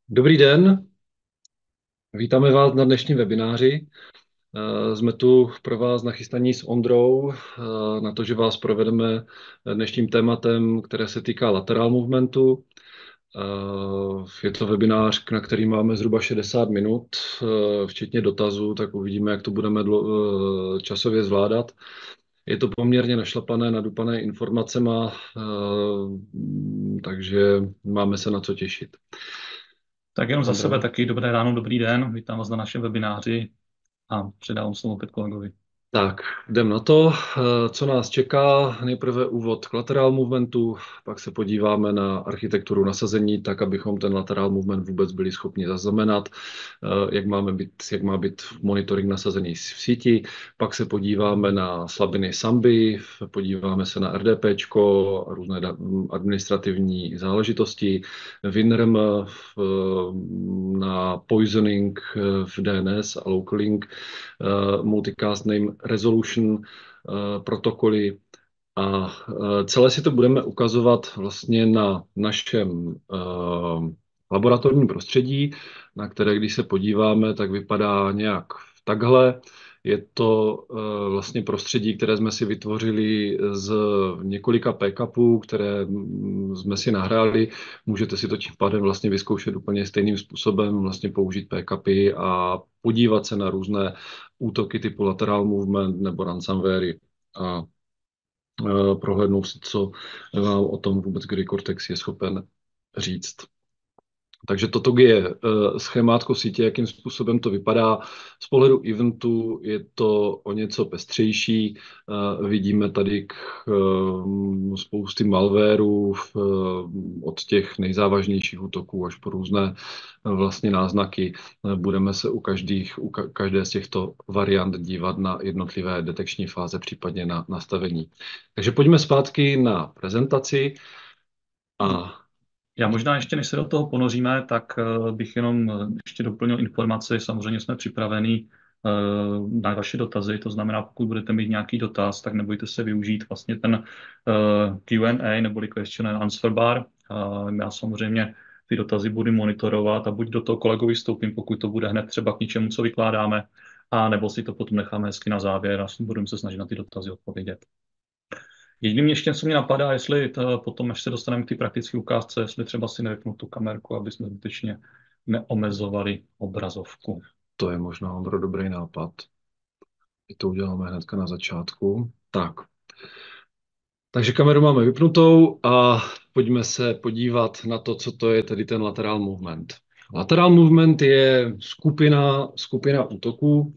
Dobrý den, vítáme vás na dnešním webináři. Jsme tu pro vás nachystaní s Ondrou na to, že vás provedeme dnešním tématem, které se týká lateral movementu. Je to webinář, na který máme zhruba 60 minut, včetně dotazů, tak uvidíme, jak to budeme časově zvládat. Je to poměrně našlapané, nadupané informacema, takže máme se na co těšit. Tak jenom za sebe Ondro. taky dobré ráno, dobrý den. Vítám vás na našem webináři a předávám slovo opět kolegovi. Tak, jdem na to. Co nás čeká? Nejprve úvod k lateral movementu, pak se podíváme na architekturu nasazení, tak abychom ten lateral movement vůbec byli schopni zaznamenat, jak má být monitoring nasazený v síti. Pak se podíváme na slabiny SAMBI, podíváme se na RDPčko, různé administrativní záležitosti, WinRM, na poisoning v DNS a local multicast name resolution protokoly a celé si to budeme ukazovat vlastně na našem laboratorním prostředí, na které, když se podíváme, tak vypadá nějak takhle. Je to vlastně prostředí, které jsme si vytvořili z několika backup které jsme si nahráli. Můžete si to tím pádem vlastně vyzkoušet úplně stejným způsobem, vlastně použít backupy a podívat se na různé útoky typu lateral movement nebo ransomware a prohlédnout si, co vám o tom vůbec Grey Cortex je schopen říct. Takže toto je schémátko sítě, jakým způsobem to vypadá. Z pohledu eventu je to o něco pestřejší. Vidíme tady spousty malwarů od těch nejzávažnějších útoků až po různé vlastně náznaky. Budeme se u každé z těchto variant dívat na jednotlivé detekční fáze, případně na nastavení. Takže pojďme zpátky na prezentaci. A Já možná ještě, než se do toho ponoříme, tak bych jenom ještě doplnil informaci. Samozřejmě jsme připraveni na vaše dotazy, to znamená, pokud budete mít nějaký dotaz, tak nebojte se využít vlastně ten Q&A neboli question and answer bar. Já samozřejmě ty dotazy budu monitorovat a buď do toho kolegovi vstoupím, pokud to bude hned třeba k něčemu, co vykládáme, a nebo si to potom necháme hezky na závěr a budeme se snažit na ty dotazy odpovědět. Jediným ještě, co mě napadá, jestli to, potom, až se dostaneme k té praktické ukázce, jestli třeba si nevypnout tu kamerku, aby jsme zbytečně neomezovali obrazovku. to je možná, Ondro, dobrý nápad. I to uděláme hnedka na začátku. Tak. Takže kameru máme vypnutou a pojďme se podívat na to, co to je tedy ten lateral movement. Lateral movement je skupina útoků,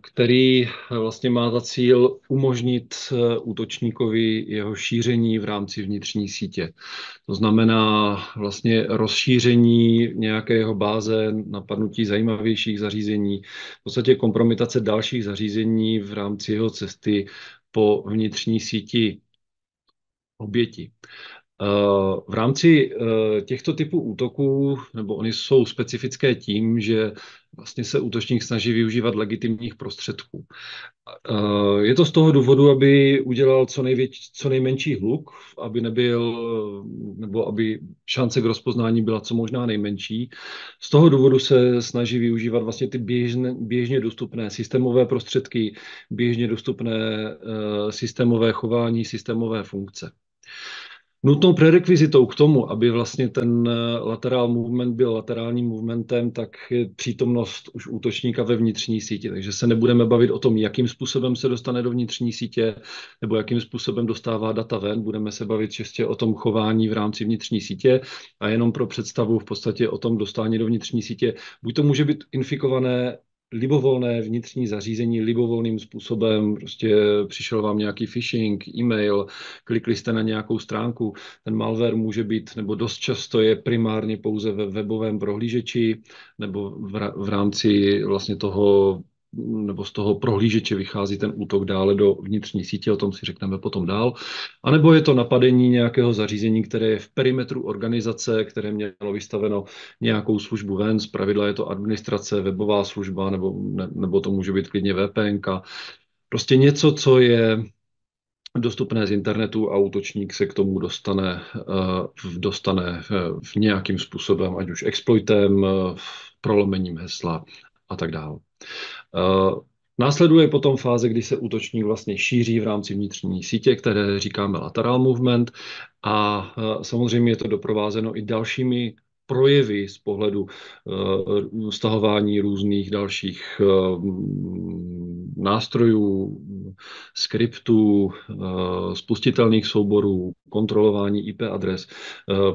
který vlastně má za cíl umožnit útočníkovi jeho šíření v rámci vnitřní sítě. To znamená vlastně rozšíření nějakého báze, napadnutí zajímavějších zařízení, v podstatě kompromitace dalších zařízení v rámci jeho cesty po vnitřní síti oběti. V rámci těchto typů útoků, nebo oni jsou specifické tím, že vlastně se útočník snaží využívat legitimních prostředků. Je to z toho důvodu, aby udělal co nejmenší hluk, aby nebo aby šance k rozpoznání byla co možná nejmenší. Z toho důvodu se snaží využívat vlastně ty běžně dostupné systémové prostředky, běžně dostupné systémové chování, systémové funkce. Nutnou prerekvizitou k tomu, aby vlastně ten lateral movement byl laterálním movementem, tak je přítomnost už útočníka ve vnitřní síti. Takže se nebudeme bavit o tom, jakým způsobem se dostane do vnitřní sítě nebo jakým způsobem dostává data ven. Budeme se bavit čistě o tom chování v rámci vnitřní sítě a jenom pro představu v podstatě o tom dostání do vnitřní sítě. Buď to může být infikované libovolné vnitřní zařízení libovolným způsobem, prostě přišel vám nějaký phishing, e-mail, klikli jste na nějakou stránku, ten malware může být, nebo dost často je primárně pouze ve webovém prohlížeči, nebo v rámci vlastně toho, nebo z toho prohlížeče vychází ten útok dále do vnitřní sítě, o tom si řekneme potom dál. A nebo je to napadení nějakého zařízení, které je v perimetru organizace, které mělo vystaveno nějakou službu ven, zpravidla je to administrace, webová služba, nebo to může být klidně VPN. Prostě něco, co je dostupné z internetu a útočník se k tomu dostane v nějakým způsobem, ať už exploitem, prolomením hesla a tak dále. Následuje potom fáze, kdy se útočník vlastně šíří v rámci vnitřní sítě, které říkáme lateral movement, a samozřejmě je to doprovázeno i dalšími projevy z pohledu stahování různých dalších nástrojů, skriptů, spustitelných souborů, kontrolování IP adres,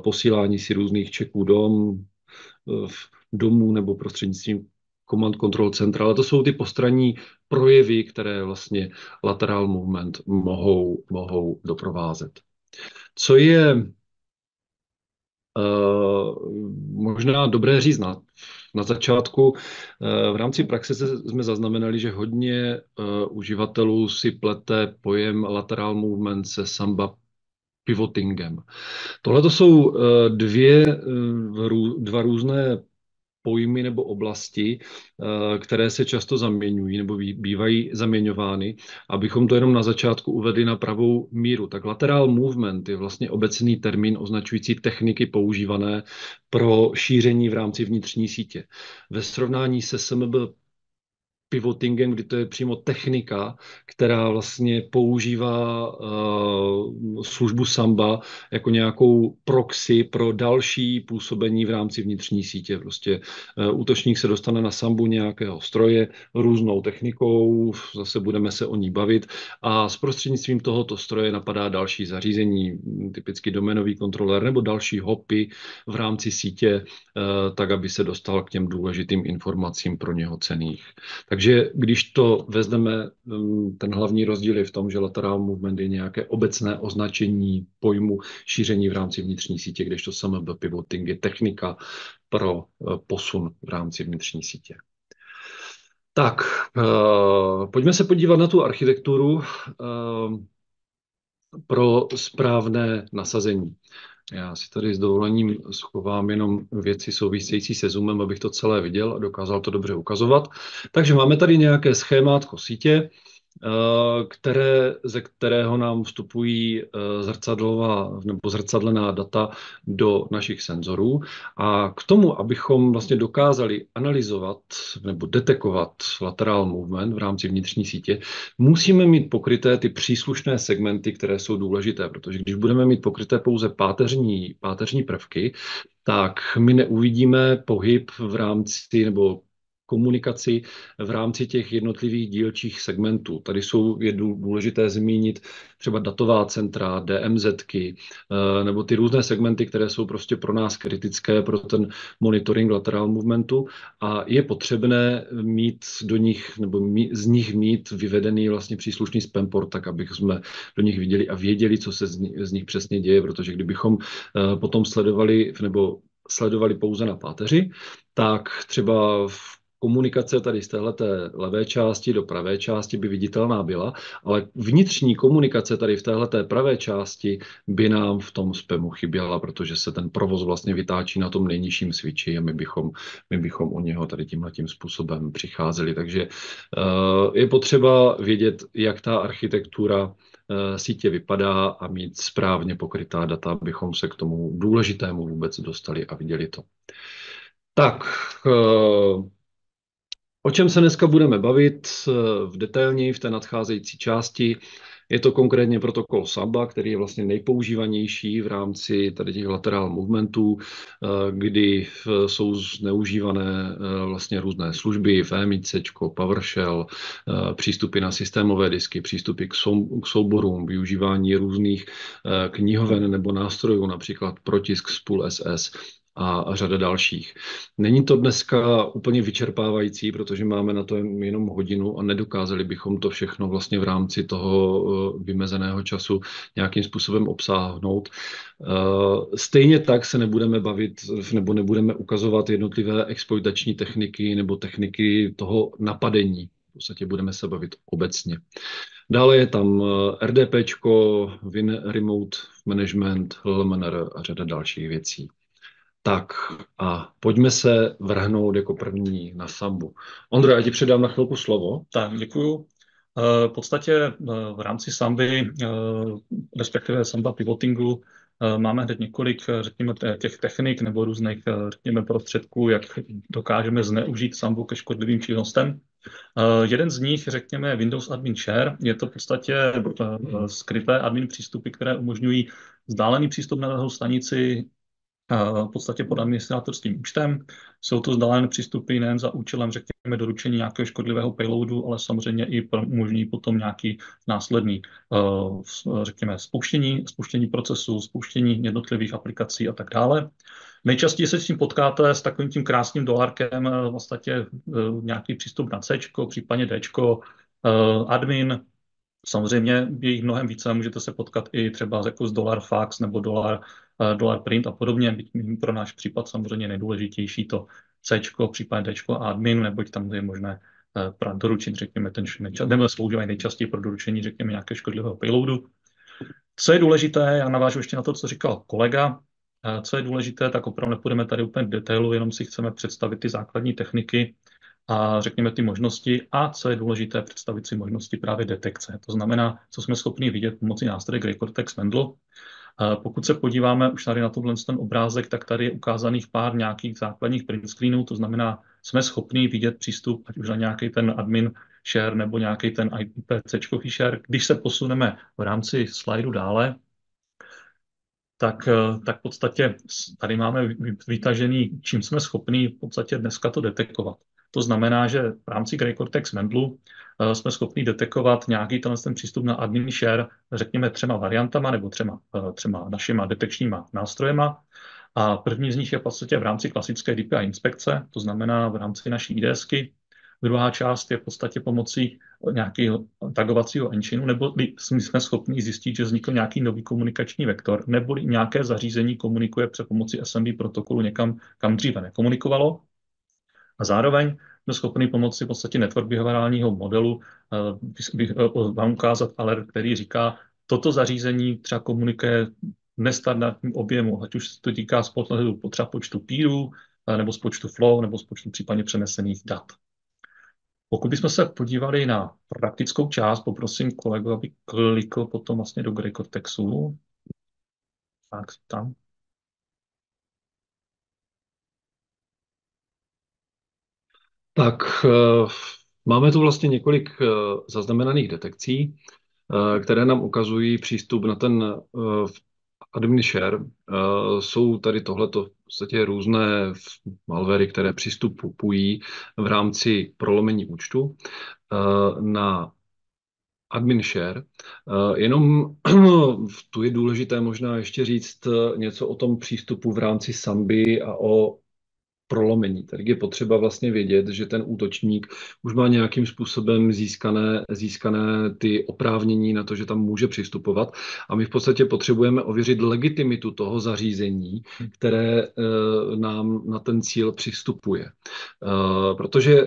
posílání si různých checků domů nebo prostřednictvím command control centra, ale to jsou ty postranní projevy, které vlastně lateral movement mohou doprovázet. Co je možná dobré říct na začátku, v rámci praxe jsme zaznamenali, že hodně uživatelů si plete pojem lateral movement se Samba pivotingem. Tohle to jsou dva různé pojmy nebo oblasti, které se často zaměňují nebo bývají zaměňovány. Abychom to jenom na začátku uvedli na pravou míru, tak lateral movement je vlastně obecný termín označující techniky používané pro šíření v rámci vnitřní sítě. Ve srovnání se SMB pivotingem, kdy to je přímo technika, která vlastně používá službu Samba jako nějakou proxy pro další působení v rámci vnitřní sítě. Prostě útočník se dostane na Sambu nějakého stroje různou technikou, zase budeme se o ní bavit, a s prostřednictvím tohoto stroje napadá další zařízení, typicky doménový kontroler nebo další hopy v rámci sítě, tak, aby se dostal k těm důležitým informacím pro něho cenných. Takže když to vezmeme, ten hlavní rozdíl je v tom, že lateral movement je nějaké obecné označení pojmu šíření v rámci vnitřní sítě, kdežto SMB pivoting je technika pro posun v rámci vnitřní sítě. Tak, pojďme se podívat na tu architekturu pro správné nasazení. Já si tady s dovolením schovám jenom věci související se Zoomem, abych to celé viděl a dokázal to dobře ukazovat. Takže máme tady nějaké schémátko sítě, ze kterého nám vstupují zrcadlená data do našich senzorů. A k tomu, abychom vlastně dokázali analyzovat nebo detekovat lateral movement v rámci vnitřní sítě, musíme mít pokryté ty příslušné segmenty, které jsou důležité, protože když budeme mít pokryté pouze páteřní prvky, tak my neuvidíme pohyb v rámci nebo komunikaci v rámci těch jednotlivých dílčích segmentů. Tady je důležité zmínit třeba datová centra, DMZky, nebo ty různé segmenty, které jsou prostě pro nás kritické pro ten monitoring lateral movementu, a je potřebné mít do nich nebo z nich mít vyvedený vlastně příslušný spam port, tak abych jsme do nich viděli a věděli, co se z nich přesně děje, protože kdybychom potom sledovali pouze na páteři, tak třeba komunikace tady z téhleté levé části do pravé části by viditelná byla, ale vnitřní komunikace tady v téhleté pravé části by nám v tom spamu chyběla, protože se ten provoz vlastně vytáčí na tom nejnižším switchi a my bychom o něho tady tímhletím způsobem přicházeli. Takže je potřeba vědět, jak ta architektura sítě vypadá a mít správně pokrytá data, abychom se k tomu důležitému vůbec dostali a viděli to. Tak, o čem se dneska budeme bavit v detailněji v té nadcházející části? Je to konkrétně protokol Samba, který je vlastně nejpoužívanější v rámci tady těch lateral movementů, kdy jsou zneužívané vlastně různé služby, VMIC, PowerShell, přístupy na systémové disky, přístupy k souborům, využívání různých knihoven nebo nástrojů, například protisk Spool SS, a řada dalších. Není to dneska úplně vyčerpávající, protože máme na to jenom hodinu a nedokázali bychom to všechno vlastně v rámci toho vymezeného času nějakým způsobem obsáhnout. Stejně tak se nebudeme bavit nebo nebudeme ukazovat jednotlivé exploitační techniky nebo techniky toho napadení. V podstatě budeme se bavit obecně. Dále je tam RDPčko, Win Remote Management, LMNR a řada dalších věcí. Tak a pojďme se vrhnout jako první na Sambu. Ondro, já ti předám na chvilku slovo. Tak, děkuju. V podstatě v rámci Samby, respektive Samba pivotingu, máme hned několik, řekněme, těch technik nebo různých, řekněme, prostředků, jak dokážeme zneužít Sambu ke škodlivým činnostem. Jeden z nich, řekněme, Windows Admin Share, je to v podstatě skryté admin přístupy, které umožňují vzdálený přístup na danou stanici v podstatě pod administrátorským účtem. Jsou to vzdálené přístupy nejen za účelem, řekněme, doručení nějakého škodlivého payloadu, ale samozřejmě i umožní potom nějaký následný, řekněme, spuštění procesu, spuštění jednotlivých aplikací a tak dále. Nejčastěji se s tím potkáte s takovým tím krásným dolárkem, v podstatě nějaký přístup na C, případně D, admin. Samozřejmě je jich mnohem více, můžete se potkat i třeba jako z dolar fax nebo dolar print a podobně. Byť pro náš případ samozřejmě nejdůležitější to C, případně D a admin, neboť tam je možné doručit, řekněme, nebo sloužívají nejčastěji pro doručení, řekněme, nějakého škodlivého payloadu. Co je důležité, já navážu ještě na to, co říkal kolega, co je důležité, tak opravdu nepůjdeme tady úplně do detailu, jenom si chceme představit ty základní techniky a řekněme ty možnosti a co je důležité, představit si možnosti právě detekce. To znamená, co jsme schopni vidět pomocí nástroje Grey Cortex Mendel. Pokud se podíváme už tady na ten obrázek, tak tady je ukázaných pár nějakých základních print screenů, to znamená, jsme schopni vidět přístup, ať už na nějaký ten admin share nebo nějaký ten IPC share. Když se posuneme v rámci slajdu dále, tak v podstatě tady máme vytažený, čím jsme schopni v podstatě dneska to detekovat. To znamená, že v rámci Grey Cortex Mendelu jsme schopni detekovat nějaký ten přístup na admin share, řekněme 3 variantama nebo třema našima detekčníma nástrojema. A první z nich je v podstatě v rámci klasické DPI inspekce, to znamená v rámci naší IDSky. Druhá část je v podstatě pomocí nějakého tagovacího engineu, nebo jsme schopni zjistit, že vznikl nějaký nový komunikační vektor, nebo nějaké zařízení komunikuje při pomocí SMB protokolu někam, kam dříve nekomunikovalo. A zároveň jsme schopni pomocí v podstatě network behaviorálního modelu vám ukázat alert, který říká, toto zařízení třeba komunikuje v nestandardním objemu, ať už se to týká z pohledu třeba počtu peerů, nebo z počtu flow, nebo z počtu případně přenesených dat. Pokud bychom se podívali na praktickou část, poprosím kolegu, aby klikl potom vlastně do Grey Cortexu. Tak tam. Tak máme tu vlastně několik zaznamenaných detekcí, které nám ukazují přístup na ten admin share. Jsou tady tohleto v podstatě různé malwary, které přistupují v rámci prolomení účtu na admin share. Jenom tu je důležité možná ještě říct něco o tom přístupu v rámci Samby a o prolomení. Tady je potřeba vlastně vědět, že ten útočník už má nějakým způsobem získané ty oprávnění na to, že tam může přistupovat a my v podstatě potřebujeme ověřit legitimitu toho zařízení, které nám na ten cíl přistupuje. Protože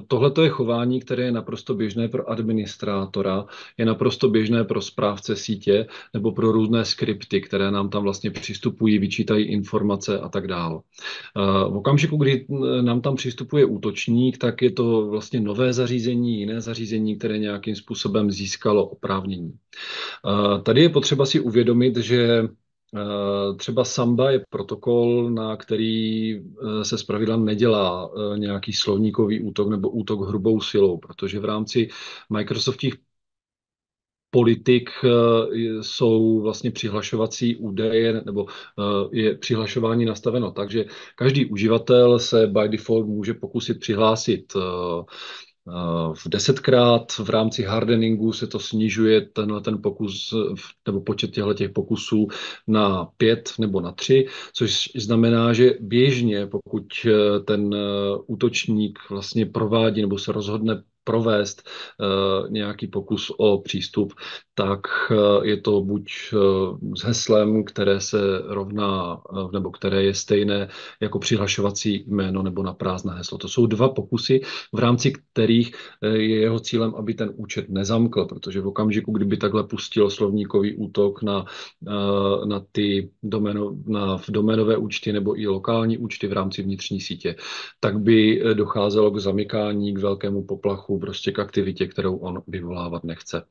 tohleto je chování, které je naprosto běžné pro administrátora, je naprosto běžné pro správce sítě nebo pro různé skripty, které nám tam vlastně přistupují, vyčítají informace a tak dále. V okamžiku, kdy nám tam přistupuje útočník, tak je to vlastně nové zařízení, jiné zařízení, které nějakým způsobem získalo oprávnění. Tady je potřeba si uvědomit, že třeba Samba je protokol, na který se zpravidla nedělá nějaký slovníkový útok nebo útok hrubou silou, protože v rámci Microsoftích politik jsou vlastně přihlašovací údaje, nebo je přihlašování nastaveno tak, že každý uživatel se by default může pokusit přihlásit v 10krát. V rámci hardeningu se to snižuje ten pokus, nebo počet těch pokusů na 5 nebo na 3, což znamená, že běžně, pokud ten útočník vlastně provádí nebo se rozhodne provést nějaký pokus o přístup, tak je to buď s heslem, které se rovná, nebo které je stejné jako přihlašovací jméno nebo na prázdné heslo. To jsou 2 pokusy, v rámci kterých je jeho cílem, aby ten účet nezamkl, protože v okamžiku, kdyby takhle pustil slovníkový útok na ty doménové účty nebo i lokální účty v rámci vnitřní sítě, tak by docházelo k zamykání, k velkému poplachu útoku, prostě k aktivitě, kterou on vyvolávat nechce.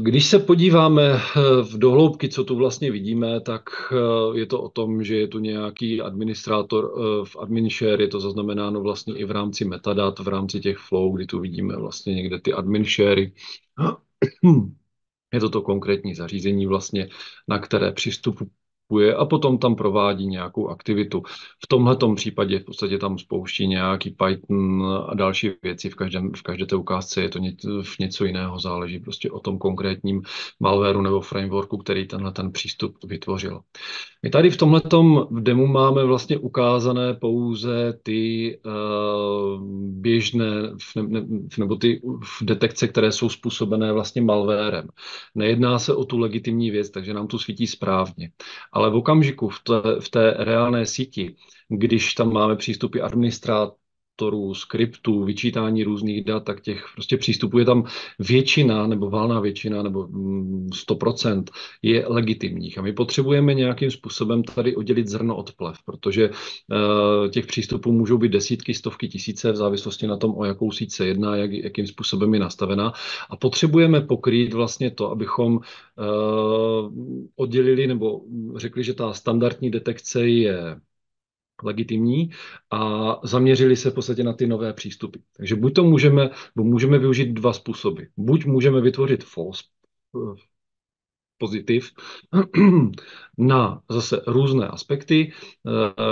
Když se podíváme v dohloubky, co tu vlastně vidíme, tak je to o tom, že je tu nějaký administrátor v admin share, je to zaznamenáno vlastně i v rámci metadat, v rámci těch flow, kdy tu vidíme vlastně někde ty admin sharey. Je to konkrétní zařízení vlastně, na které přistupuje a potom tam provádí nějakou aktivitu. V tomhletom případě v podstatě tam spouští nějaký Python a další věci. V každé té ukázce je to něco jiného, záleží prostě o tom konkrétním malwareu nebo frameworku, který ten přístup vytvořil. My tady v tomhletom v demo máme vlastně ukázané pouze ty běžné nebo ty detekce, které jsou způsobené vlastně malwarem. Nejedná se o tu legitimní věc, takže nám tu svítí správně. Ale v okamžiku v té reálné síti, když tam máme přístupy administrátorů, skriptů, vyčítání různých dat, tak těch prostě přístupů je tam většina, nebo valná většina, nebo 100% je legitimních. A my potřebujeme nějakým způsobem tady oddělit zrno od plev, protože těch přístupů můžou být desítky, stovky, tisíce v závislosti na tom, o jakou síť se jedná, jakým způsobem je nastavená. A potřebujeme pokrýt vlastně to, abychom oddělili nebo řekli, že ta standardní detekce je legitimní a zaměřili se v podstatě na ty nové přístupy. Takže buď to můžeme využít dva způsoby. Buď můžeme vytvořit false pozitiv na zase různé aspekty.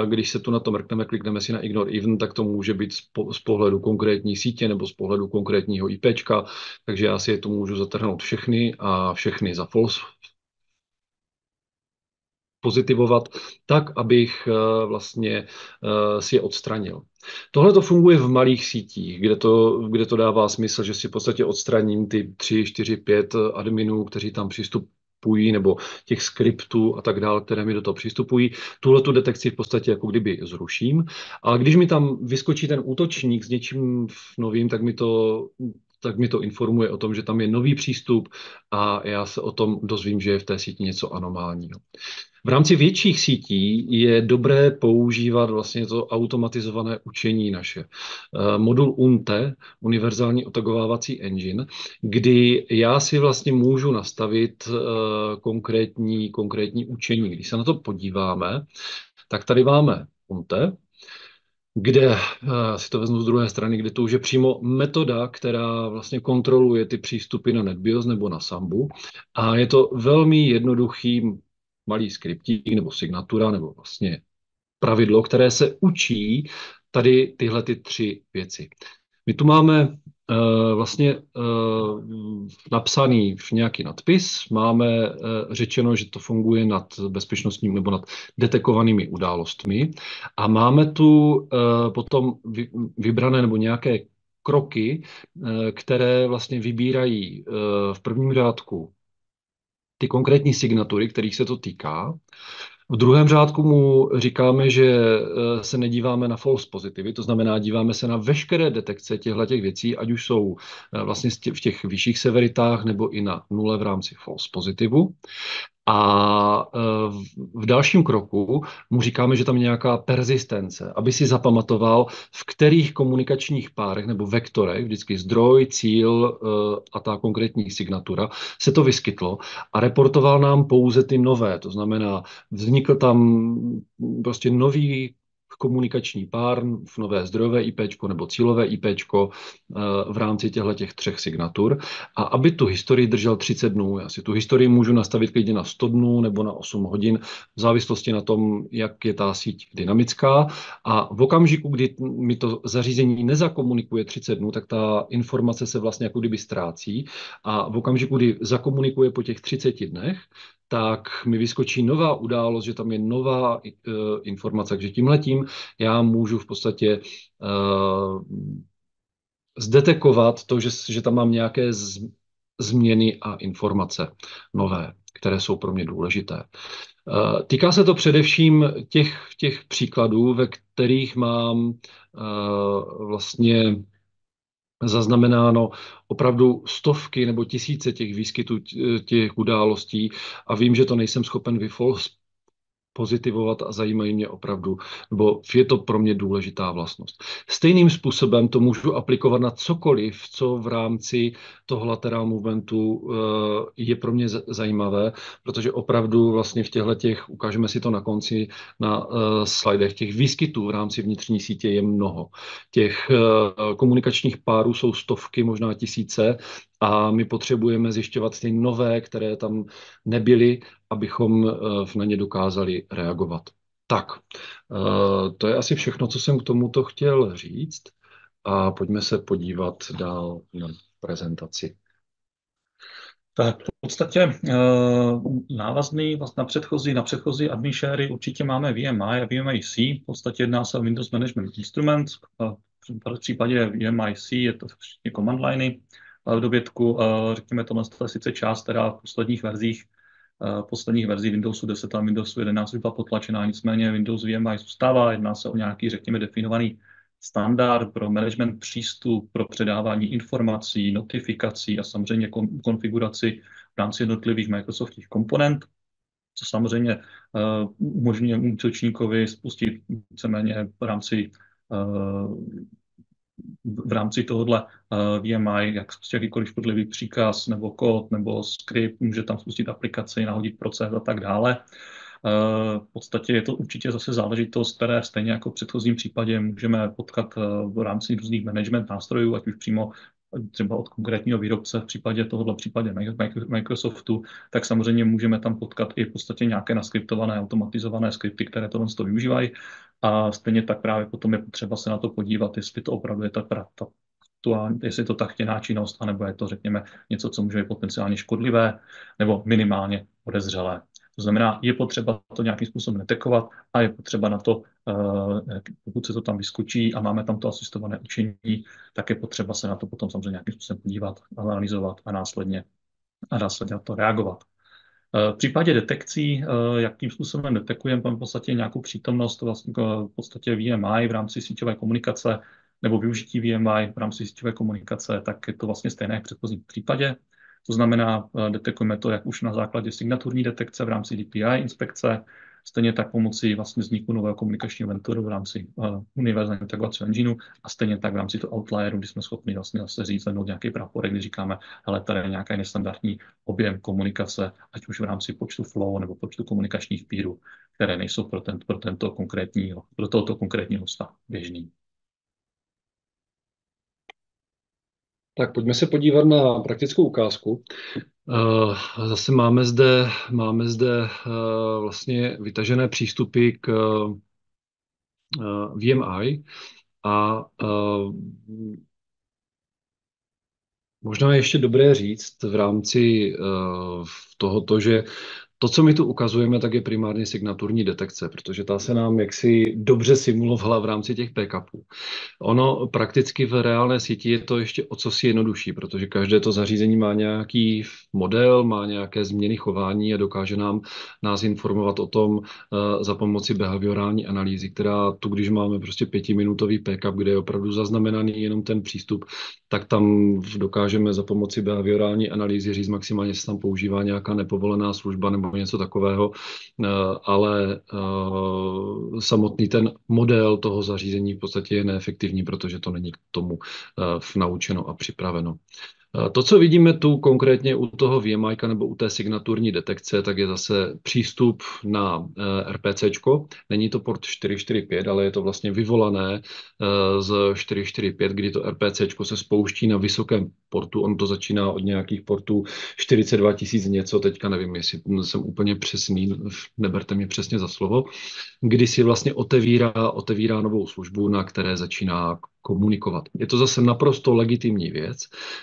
Když se tu na to mrkneme, klikneme si na Ignore Even, tak to může být z pohledu konkrétní sítě nebo z pohledu konkrétního IPčka, takže já si je to můžu zatrhnout všechny a všechny za false pozitivovat, tak, abych vlastně si je odstranil. Tohle to funguje v malých sítích, kde to dává smysl, že si v podstatě odstraním ty 3, 4, 5 adminů, kteří tam přistupují, nebo těch skriptů a tak dále, které mi do toho přistupují. Tuhle tu detekci v podstatě jako kdyby zruším. Ale když mi tam vyskočí ten útočník s něčím novým, tak mi to informuje o tom, že tam je nový přístup a já se o tom dozvím, že je v té síti něco anomálního. V rámci větších sítí je dobré používat vlastně to automatizované učení naše. Modul UNTE, univerzální otagovávací engine, kdy já si vlastně můžu nastavit konkrétní učení. Když se na to podíváme, tak tady máme UNTE, kde si to vezmu z druhé strany, kde to už je přímo metoda, která vlastně kontroluje ty přístupy na NetBIOS nebo na Sambu. A je to velmi jednoduchý malý skriptík nebo signatura nebo vlastně pravidlo, které se učí tady tyhle ty tři věci. My tu máme vlastně napsaný v nějaký nadpis, máme řečeno, že to funguje nad bezpečnostním nebo nad detekovanými událostmi a máme tu potom vybrané nebo nějaké kroky, které vlastně vybírají v prvním řádku ty konkrétní signatury, kterých se to týká. V druhém řádku mu říkáme, že se nedíváme na false pozitivy, to znamená, díváme se na veškeré detekce těchto věcí, ať už jsou vlastně v těch vyšších severitách nebo i na nule v rámci false pozitivu. A v dalším kroku mu říkáme, že tam je nějaká persistence, aby si zapamatoval, v kterých komunikačních párech nebo vektorech, vždycky zdroj, cíl a ta konkrétní signatura, se to vyskytlo a reportoval nám pouze ty nové. To znamená, vznikl tam prostě nový komunikační pár v nové zdrojové IPčko nebo cílové IPčko v rámci těch třech signatur. A aby tu historii držel 30 dnů, já si tu historii můžu nastavit klidně na 100 dnů nebo na 8 hodin, v závislosti na tom, jak je ta síť dynamická. A v okamžiku, kdy mi to zařízení nezakomunikuje 30 dnů, tak ta informace se vlastně jako kdyby ztrácí. A v okamžiku, kdy zakomunikuje po těch 30 dnech, tak mi vyskočí nová událost, že tam je nová informace. Takže tímhletím já můžu v podstatě zdetekovat to, že tam mám nějaké změny a informace nové, které jsou pro mě důležité. Týká se to především těch příkladů, ve kterých mám vlastně zaznamenáno opravdu stovky nebo tisíce těch výskytů těch událostí a vím, že to nejsem schopen pozitivovat a zajímají mě opravdu, nebo je to pro mě důležitá vlastnost. Stejným způsobem to můžu aplikovat na cokoliv, co v rámci toho lateral movementu je pro mě zajímavé, protože opravdu vlastně v těchto těch, ukážeme si to na konci na slidech, těch výskytů v rámci vnitřní sítě je mnoho. Těch komunikačních párů jsou stovky, možná tisíce a my potřebujeme zjišťovat ty nové, které tam nebyly, abychom na ně dokázali reagovat. Tak, to je asi všechno, co jsem k tomuto chtěl říct a pojďme se podívat dál na prezentaci. Tak v podstatě návazný vlastně na předchozí admin share určitě máme VMI a VMIC. V podstatě jedná se o Windows Management Instrument. V případě VMIC je to všechny command liney. V dovědku, řekněme, tohle je sice část, která v posledních verzí Windowsu 10 a Windowsu 11 byla potlačená, nicméně Windows VMI zůstává. Jedná se o nějaký, řekněme, definovaný standard pro management přístup, pro předávání informací, notifikací a samozřejmě konfiguraci v rámci jednotlivých Microsoftových komponent, co samozřejmě umožňuje útočníkovi spustit víceméně v rámci tohohle VMI, jak spustit jakýkoliv škodlivý příkaz nebo kód nebo skript, může tam spustit aplikaci, nahodit proces a tak dále. V podstatě je to určitě zase záležitost, které stejně jako v předchozím případě můžeme potkat v rámci různých management nástrojů, ať už přímo třeba od konkrétního výrobce v případě Microsoftu, tak samozřejmě můžeme tam potkat i v podstatě nějaké naskriptované, automatizované skripty, které tohle využívají. A stejně tak právě potom je potřeba se na to podívat, jestli to opravdu je jestli je to ta chtěná činnost, anebo je to, řekněme, něco, co může být potenciálně škodlivé nebo minimálně podezřelé. To znamená, je potřeba to nějakým způsobem detekovat a je potřeba na to, pokud se to tam vyskočí a máme tam to asistované učení, tak je potřeba se na to potom samozřejmě nějakým způsobem podívat, analyzovat a následně na to reagovat. V případě detekcí, jakým způsobem detekujeme v podstatě nějakou přítomnost vlastně v podstatě VMI v rámci síťové komunikace nebo využití VMI v rámci síťové komunikace, tak je to vlastně stejné jak v předchozím případě. To znamená, detekujeme to jak už na základě signaturní detekce v rámci DPI inspekce, stejně tak pomocí vlastně vzniku nového komunikačního ventoru v rámci univerzálního tagovacího engineu a stejně tak v rámci toho outlieru, kdy jsme schopni vlastně zase říct nějaký praporek, kdy říkáme, hele, tady je nějaký nestandardní objem komunikace, ať už v rámci počtu flow nebo počtu komunikačních pírů, které nejsou pro tohoto konkrétního hosta běžný. Tak pojďme se podívat na praktickou ukázku. Zase máme zde vlastně vytažené přístupy k VMI a možná ještě dobré říct v rámci tohoto, že to, co my tu ukazujeme, tak je primárně signaturní detekce, protože ta se nám jaksi dobře simulovala v rámci těch backupů. Ono prakticky v reálné síti je to ještě o cosi jednodušší, protože každé to zařízení má nějaký model, má nějaké změny chování a dokáže nás informovat o tom za pomoci behaviorální analýzy, která tu, když máme prostě 5minutový backup, kde je opravdu zaznamenaný jenom ten přístup, tak tam dokážeme za pomoci behaviorální analýzy říct maximálně, jestli tam používá nějaká nepovolená služba nebo něco takového, ale samotný ten model toho zařízení v podstatě je neefektivní, protože to není k tomu naučeno a připraveno. To, co vidíme tu konkrétně u toho VMI nebo u té signaturní detekce, tak je zase přístup na RPCčko. Není to port 445, ale je to vlastně vyvolané z 445, kdy to RPCčko se spouští na vysokém portu. On to začíná od nějakých portů 42 000 něco, teďka nevím, jestli jsem úplně přesný, neberte mě přesně za slovo, kdy si vlastně otevírá novou službu, na které začíná komunikovat. Je to zase naprosto legitimní věc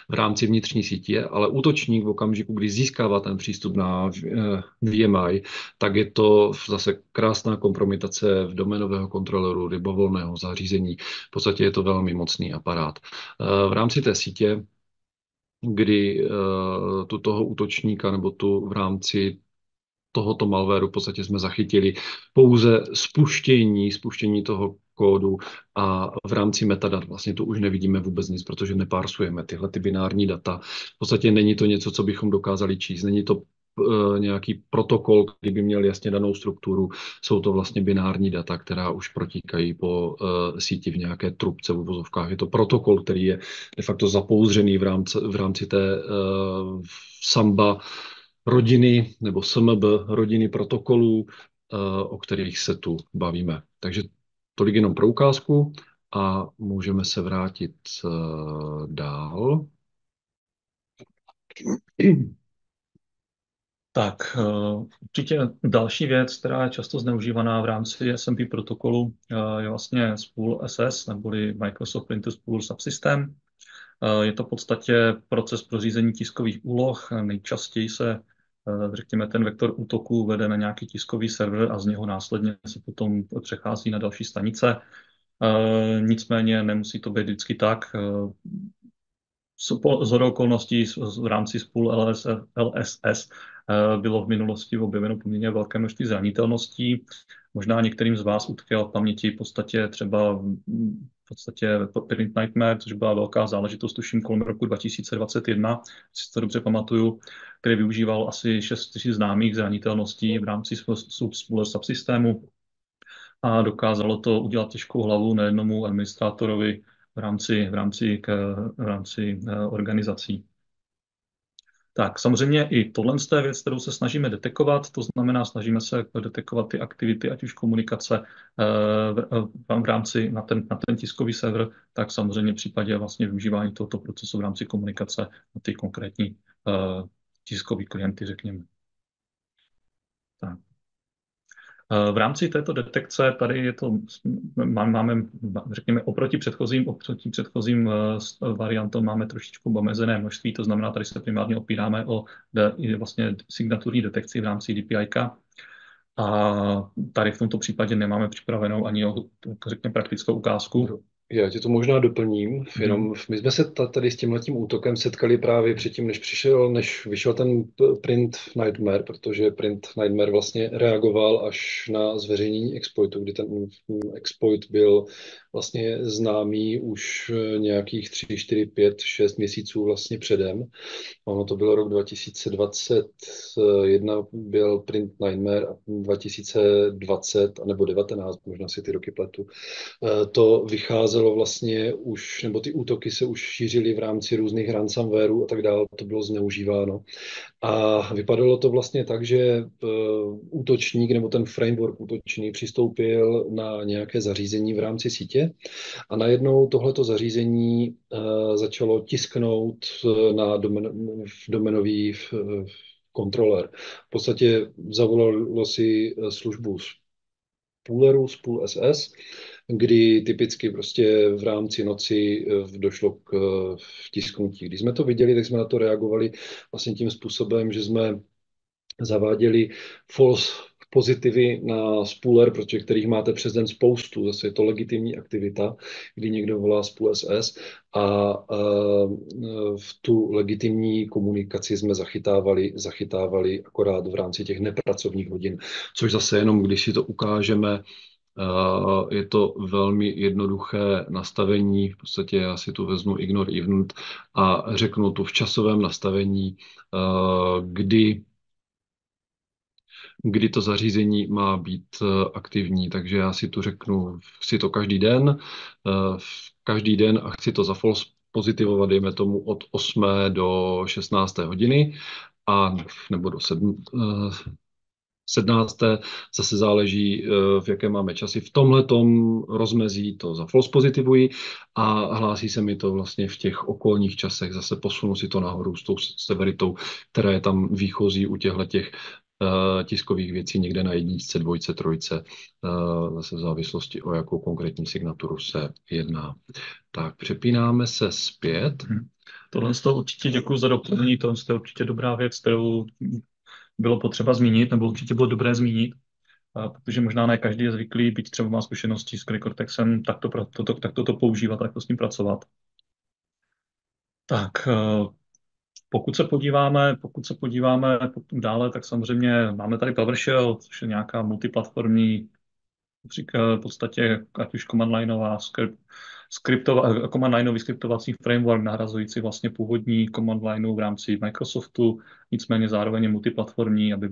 v rámci vnitřní sítě, ale útočník v okamžiku, kdy získává ten přístup na VMI, tak je to zase krásná kompromitace v doménového kontroleru libovolného zařízení. V podstatě je to velmi mocný aparát. V rámci té sítě, kdy tu toho útočníka nebo tu v rámci tohoto malwareu v podstatě jsme zachytili pouze spuštění toho kódu a v rámci metadat vlastně tu už nevidíme vůbec nic, protože neparsujeme tyhle ty binární data. V podstatě není to něco, co bychom dokázali číst, není to nějaký protokol, který by měl jasně danou strukturu. Jsou to vlastně binární data, která už protíkají po síti v nějaké trubce v uvozovkách. Je to protokol, který je de facto zapouzřený v rámci té Samba rodiny nebo SMB rodiny protokolů, o kterých se tu bavíme. Takže tolik jenom pro ukázku a můžeme se vrátit dál. Tak, určitě další věc, která je často zneužívaná v rámci SMP protokolu, je vlastně Spool SS, neboli Microsoft Printer Spool Subsystem. Je to v podstatě proces pro řízení tiskových úloh. Nejčastěji se, řekněme, ten vektor útoku vede na nějaký tiskový server a z něho následně se potom přechází na další stanice. Nicméně nemusí to být vždycky tak. Shodou okolností v rámci Spool LSS bylo v minulosti objeveno poměrně velké množství zranitelností. Možná některým z vás utkvěl v paměti v podstatě třeba v podstatě Print Nightmare, což byla velká záležitost, tuším kolem roku 2021, si to dobře pamatuju, který využíval asi 6 000 známých zranitelností v rámci Spooler subsystému a dokázalo to udělat těžkou hlavu nejednomu administrátorovi v rámci organizací. Tak, samozřejmě i tohle je věc, kterou se snažíme detekovat, to znamená, snažíme se detekovat ty aktivity, ať už komunikace v rámci na ten tiskový server, tak samozřejmě v případě vlastně využívání tohoto procesu v rámci komunikace na ty konkrétní tiskový klienty, řekněme. Tak. V rámci této detekce tady je to, máme, řekněme, oproti předchozím variantům máme trošičku omezené množství, to znamená, tady se primárně opíráme o vlastně signaturní detekci v rámci DPI. A tady v tomto případě nemáme připravenou ani řekněme, praktickou ukázku. Já tě to možná doplním, jenom my jsme se tady s tímhletím útokem setkali právě předtím, než vyšel ten Print Nightmare, protože Print Nightmare vlastně reagoval až na zveřejnění exploitu, kdy ten exploit byl vlastně známý už nějakých 3, 4, 5, 6 měsíců vlastně předem. Ono to bylo rok 2021, byl Print Nightmare a 2020, nebo 19, možná si ty roky pletu, to vycházelo vlastně už, nebo ty útoky se už šířily v rámci různých ransomwareů a tak dále, to bylo zneužíváno. A vypadalo to vlastně tak, že útočník nebo ten framework útočný přistoupil na nějaké zařízení v rámci sítě a najednou tohleto zařízení začalo tisknout na domenový kontroler. V podstatě zavolalo si službu Spooleru, Spool SS, kdy typicky prostě v rámci noci došlo k vtisknutí. Když jsme to viděli, tak jsme na to reagovali vlastně tím způsobem, že jsme zaváděli false pozitivy na spooler, protože kterých máte přes den spoustu. Zase je to legitimní aktivita, kdy někdo volá Spool SS a v tu legitimní komunikaci jsme zachytávali akorát v rámci těch nepracovních hodin, což zase jenom, když si to ukážeme, je to velmi jednoduché nastavení, v podstatě já si tu vezmu ignore event a řeknu tu v časovém nastavení, kdy to zařízení má být aktivní. Takže já si tu řeknu, chci to každý den a chci to za false pozitivovat, dejme tomu od 8. do 16. hodiny nebo do 17. Zase záleží, v jaké máme časy. V tomhletom rozmezí to za false pozitivuji a hlásí se mi to vlastně v těch okolních časech. Zase posunu si to nahoru s tou severitou, která je tam výchozí u těch tiskových věcí někde na 1, 2, 3, zase v závislosti o jakou konkrétní signaturu se jedná. Tak přepínáme se zpět. Tohle z toho určitě děkuji za doplnění, tohle je určitě dobrá věc, kterou bylo potřeba zmínit, nebo určitě bylo dobré zmínit, protože možná ne každý je zvyklý, byť třeba má zkušenosti s Cortexem, tak to používat, tak to s ním pracovat. Tak, pokud se podíváme dále, tak samozřejmě máme tady PowerShell, což je nějaká multiplatformní v podstatě ať už command lineový skriptovací framework nahrazující vlastně původní command lineu v rámci Microsoftu, nicméně zároveň je multiplatformní, aby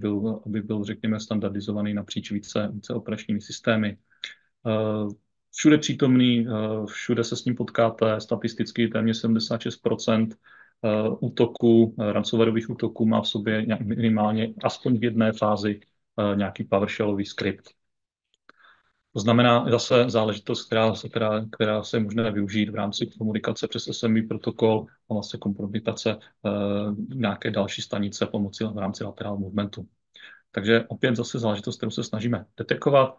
byl, řekněme, standardizovaný napříč více operačními systémy. Všude přítomný, všude se s ním potkáte, statisticky téměř 76% útoků, ransomwareových útoků má v sobě minimálně aspoň v jedné fázi nějaký PowerShellový skript. To znamená zase záležitost, která se je možné využít v rámci komunikace přes SMB protokol a vlastně kompromitace nějaké další stanice pomocí v rámci lateral movementu. Takže opět zase záležitost, kterou se snažíme detekovat,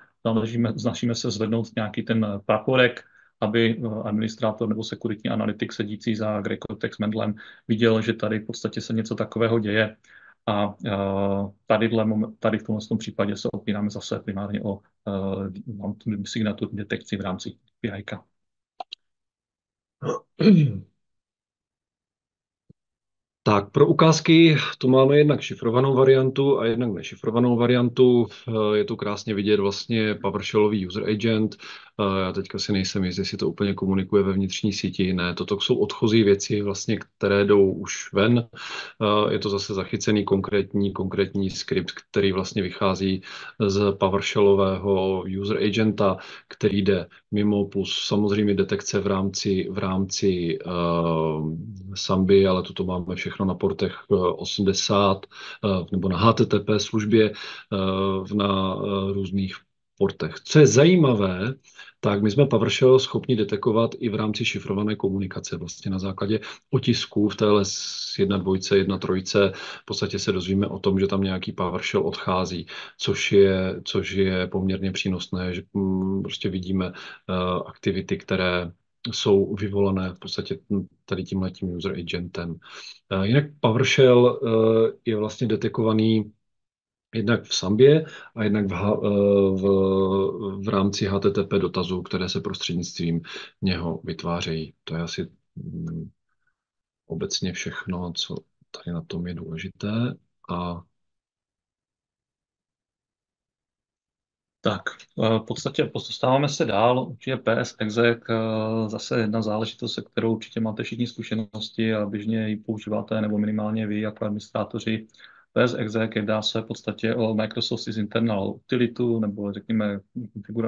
snažíme se zvednout nějaký ten praporek, aby administrátor nebo security analytik sedící za Grey Cortex Mendlem viděl, že tady v podstatě se něco takového děje. A tady v tomto případě se opíráme zase primárně o signature detekci v rámci PI. Tak, pro ukázky tu máme jednak šifrovanou variantu a jednak nešifrovanou variantu. Je tu krásně vidět vlastně PowerShellový user agent. Já teďka si nejsem jistý, jestli to úplně komunikuje ve vnitřní síti. Ne, toto jsou odchozí věci, vlastně, které jdou už ven. Je to zase zachycený konkrétní skript, který vlastně vychází z PowerShellového user agenta, který jde mimo, plus samozřejmě detekce v rámci SAMBY, ale toto máme všechno na portech 80 nebo na HTTP službě na různých portech. Co je zajímavé, tak my jsme PowerShell schopni detekovat i v rámci šifrované komunikace. Vlastně na základě otisků v téhle 1.2, 1.3 v podstatě se dozvíme o tom, že tam nějaký PowerShell odchází, což je poměrně přínosné, že prostě vidíme aktivity, které jsou vyvolané v podstatě tady tímhletím user agentem. Jinak PowerShell je vlastně detekovaný jednak v Sambě a jednak v rámci HTTP dotazů, které se prostřednictvím něho vytvářejí. To je asi obecně všechno, co tady na tom je důležité. A tak, v podstatě dostáváme se dál. Určitě PS exec, zase jedna záležitost, se kterou určitě máte všichni zkušenosti a běžně ji používáte, nebo minimálně vy jako administrátoři. PS exec jedná se v podstatě o Microsoft Sys Internal Utilitu, nebo řekněme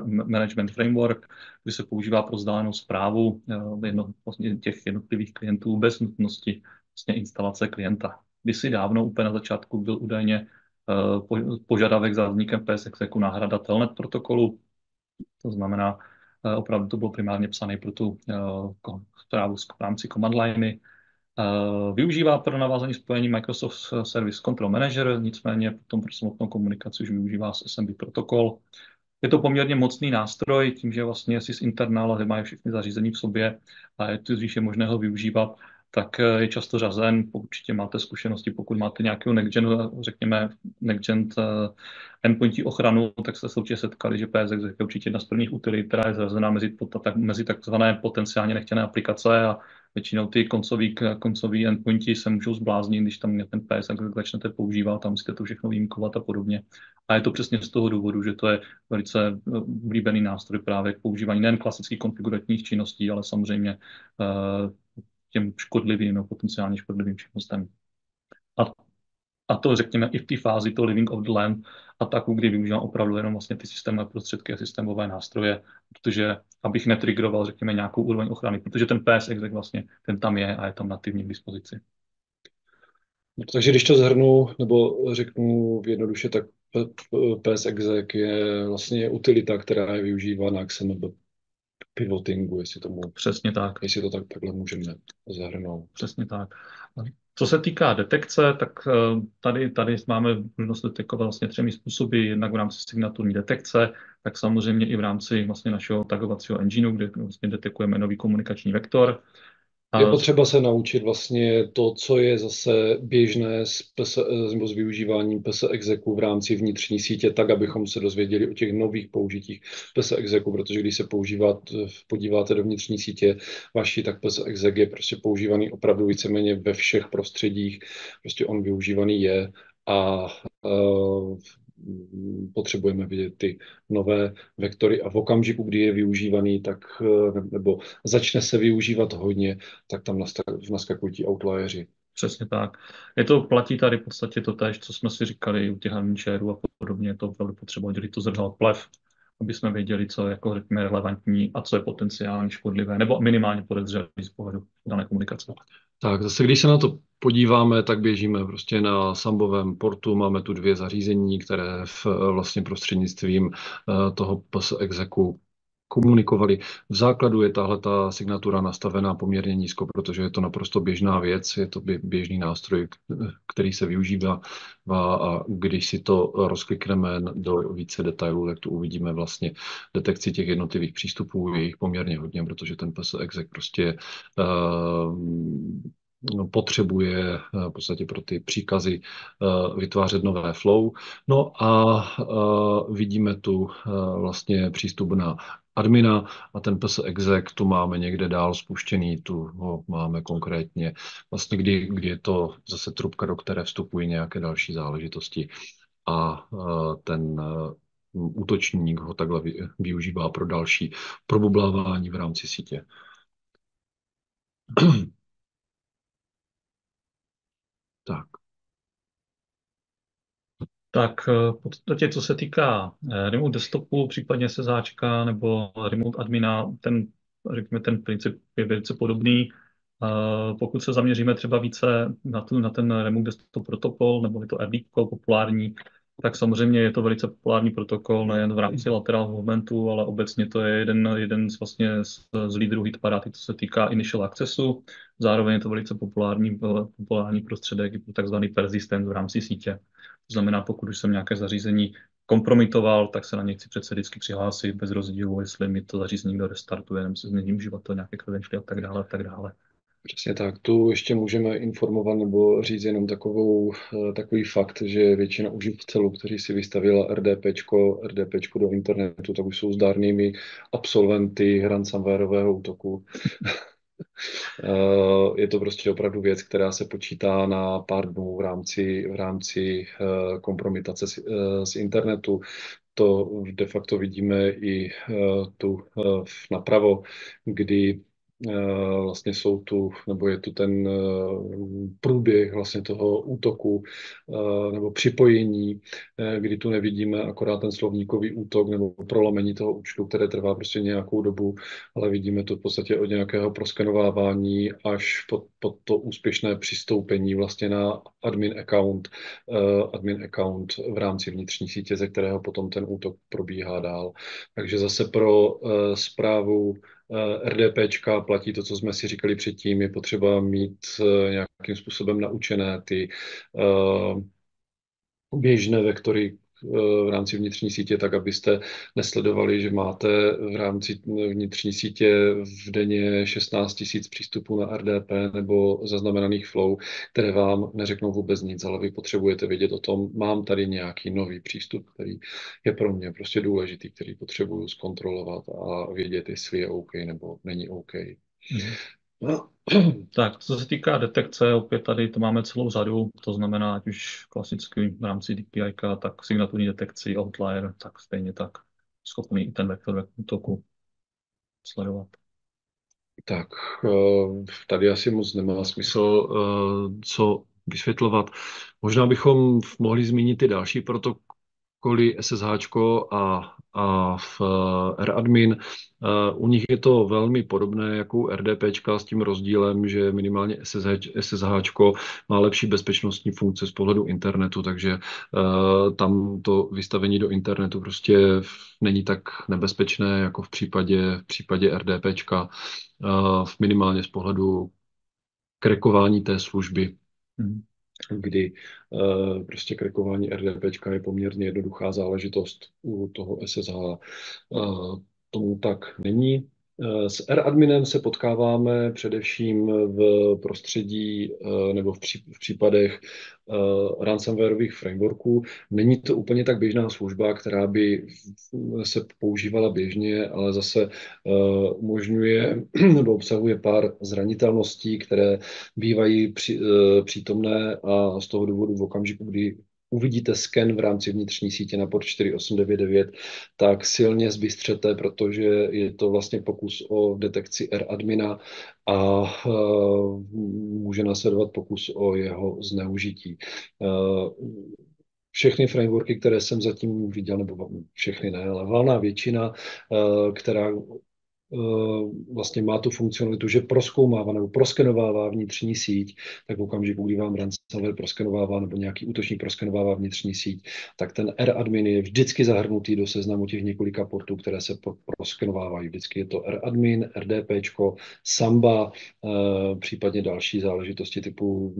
Management Framework, kdy se používá pro vzdálenou správu vlastně těch jednotlivých klientů bez nutnosti vlastně instalace klienta. Kdysi dávno, úplně na začátku, byl údajně požadavek za vznikem PSX jako náhrada Telnet protokolu. To znamená, opravdu to bylo primárně psané pro tu zprávu v rámci command liney. Využívá pro navázání spojení Microsoft Service Control Manager, nicméně potom pro samotnou komunikaci už využívá SMB protokol. Je to poměrně mocný nástroj, tím, že vlastně SIS internal mají všechny zařízení v sobě a je tu zvýše možné ho využívat, tak je často řazen. Určitě máte zkušenosti, pokud máte nějakého next-gen, řekněme next-gen endpointí ochranu, tak jste se určitě setkali, že PSX je určitě jedna z prvních utilit, která je zařazená mezi takzvané potenciálně nechtěné aplikace a většinou ty koncový endpointi se můžou zbláznit, když tam ten PSX začnete používat a musíte to všechno výjimkovat a podobně. A je to přesně z toho důvodu, že to je velice oblíbený nástroj právě k používání nejen klasických konfiguračních činností, ale samozřejmě těm škodlivým nebo potenciálně škodlivým činnostem. A to řekněme i v té fázi toho living of the land ataku, kdy využívám opravdu jenom vlastně ty systémové prostředky a systémové nástroje, protože abych netrigroval, řekněme, nějakou úroveň ochrany, protože ten PSX vlastně ten tam je a je tam nativně k dispozici. Takže když to zhrnu, nebo řeknu jednoduše, tak PSExec je vlastně utilita, která je využívána k pivotingu, Přesně tak. Jestli to takhle můžeme zahrnout. Přesně tak. Co se týká detekce, tak tady máme možnost detekovat vlastně 3 způsoby, jednak v rámci signaturní detekce, tak samozřejmě i v rámci vlastně našeho tagovacího engineu, kde vlastně detekujeme nový komunikační vektor. Je potřeba se naučit vlastně to, co je zase běžné s využíváním PSExecu v rámci vnitřní sítě, tak, abychom se dozvěděli o těch nových použitích PSExecu, protože když se podíváte do vnitřní sítě vaší, tak PSExec je prostě používaný opravdu víceméně ve všech prostředích, prostě on využívaný je a potřebujeme vidět ty nové vektory a v okamžiku, kdy je využívaný, tak nebo začne se využívat hodně, tak tam naskakují ti outlieri. Přesně tak. Platí tady v podstatě to též, co jsme si říkali u těch handshare a podobně. Je to opravdu potřeba dělit to zrcadlo plev, aby jsme věděli, co je jako řekněme relevantní a co je potenciálně škodlivé, nebo minimálně podezřelé z pohledu dané komunikace. Tak zase, když se na to podíváme, tak běžíme prostě na sambovém portu. Máme tu dvě zařízení, které vlastně prostřednictvím toho PS execu komunikovali. V základu je tahle ta signatura nastavená poměrně nízko, protože je to naprosto běžná věc, je to běžný nástroj, který se využívá a když si to rozklikneme do více detailů, tak tu uvidíme vlastně detekci těch jednotlivých přístupů, je jich poměrně hodně, protože ten PS exec prostě potřebuje v podstatě pro ty příkazy vytvářet nové flow. No a vidíme tu vlastně přístup na admina a ten PS exec tu máme někde dál spuštěný, tu ho máme konkrétně vlastně, kdy je to zase trubka, do které vstupují nějaké další záležitosti a ten útočník ho takhle využívá pro další probublávání v rámci sítě. Tak. Tak v podstatě, co se týká remote desktopu, případně SSHčka nebo remote admina, řekněme, ten princip je velice podobný. Pokud se zaměříme třeba více na ten remote desktop protokol, nebo je to RDP populární, tak samozřejmě je to velice populární protokol nejen v rámci lateral movementu, ale obecně to je jeden z lídrů hitparády, co se týká initial accessu. Zároveň je to velice populární prostředek pro takzvaný persistent v rámci sítě. To znamená, pokud už jsem nějaké zařízení kompromitoval, tak se na ně chci přece vždycky přihlásit bez rozdílu, jestli mi to zařízení někdo restartuje, nebo se změní uživatel, nějaké credentialy a tak dále, a tak dále. Přesně tak. Tu ještě můžeme informovat nebo říct jenom takový fakt, že většina uživatelů, kteří si vystavila RDPčko do internetu, tak už jsou zdárnými absolventy ransomwareového útoku. Je to prostě opravdu věc, která se počítá na pár dnů v rámci kompromitace z internetu. To de facto vidíme i tu napravo, kdy vlastně jsou tu, nebo je tu ten průběh vlastně toho útoku nebo připojení, kdy tu nevidíme akorát ten slovníkový útok nebo prolomení toho účtu, které trvá prostě nějakou dobu, ale vidíme to v podstatě od nějakého proskenovávání až po to úspěšné přistoupení vlastně na admin account v rámci vnitřní sítě, ze kterého potom ten útok probíhá dál. Takže zase pro správu RDPčka platí to, co jsme si říkali předtím, je potřeba mít nějakým způsobem naučené ty běžné vektory v rámci vnitřní sítě, tak abyste nesledovali, že máte v rámci vnitřní sítě v denně 16 000 přístupů na RDP nebo zaznamenaných flow, které vám neřeknou vůbec nic, ale vy potřebujete vědět o tom, mám tady nějaký nový přístup, který je pro mě prostě důležitý, který potřebuju zkontrolovat a vědět, jestli je OK nebo není OK. Mhm. Tak, co se týká detekce, opět tady to máme celou řadu, to znamená, ať už klasicky v rámci DPI, tak signaturní detekci, outlier, tak stejně tak schopný i ten vektor útoku sledovat. Tak, tady asi moc nemá smysl co vysvětlovat. Možná bychom mohli zmínit ty další protokoly SSH a v radmin. U nich je to velmi podobné jako u RDPčka s tím rozdílem, že minimálně SSH má lepší bezpečnostní funkce z pohledu internetu, takže tam to vystavení do internetu prostě není tak nebezpečné jako v případě RDPčka, minimálně z pohledu krekování té služby. Kdy prostě krekování RDPčka je poměrně jednoduchá záležitost u toho SSH. Tomu tak není. S radminem se potkáváme především v prostředí nebo v případech ransomwareových frameworků. Není to úplně tak běžná služba, která by se používala běžně, ale zase umožňuje nebo obsahuje pár zranitelností, které bývají přítomné a z toho důvodu v okamžiku, kdy uvidíte sken v rámci vnitřní sítě na port 4899, tak silně zbystřete, protože je to vlastně pokus o detekci R-admina a může následovat pokus o jeho zneužití. Všechny frameworky, které jsem zatím viděl, nebo všechny ne, ale valná většina, která vlastně má tu funkcionalitu, že prozkoumává nebo proskenovává vnitřní síť, tak v okamžiku, kdy vám ransomware proskenovává nebo nějaký útočník proskenovává vnitřní síť, tak ten R-admin je vždycky zahrnutý do seznamu těch několika portů, které se proskenovávají. Vždycky je to R-admin, RDPčko, Samba, případně další záležitosti typu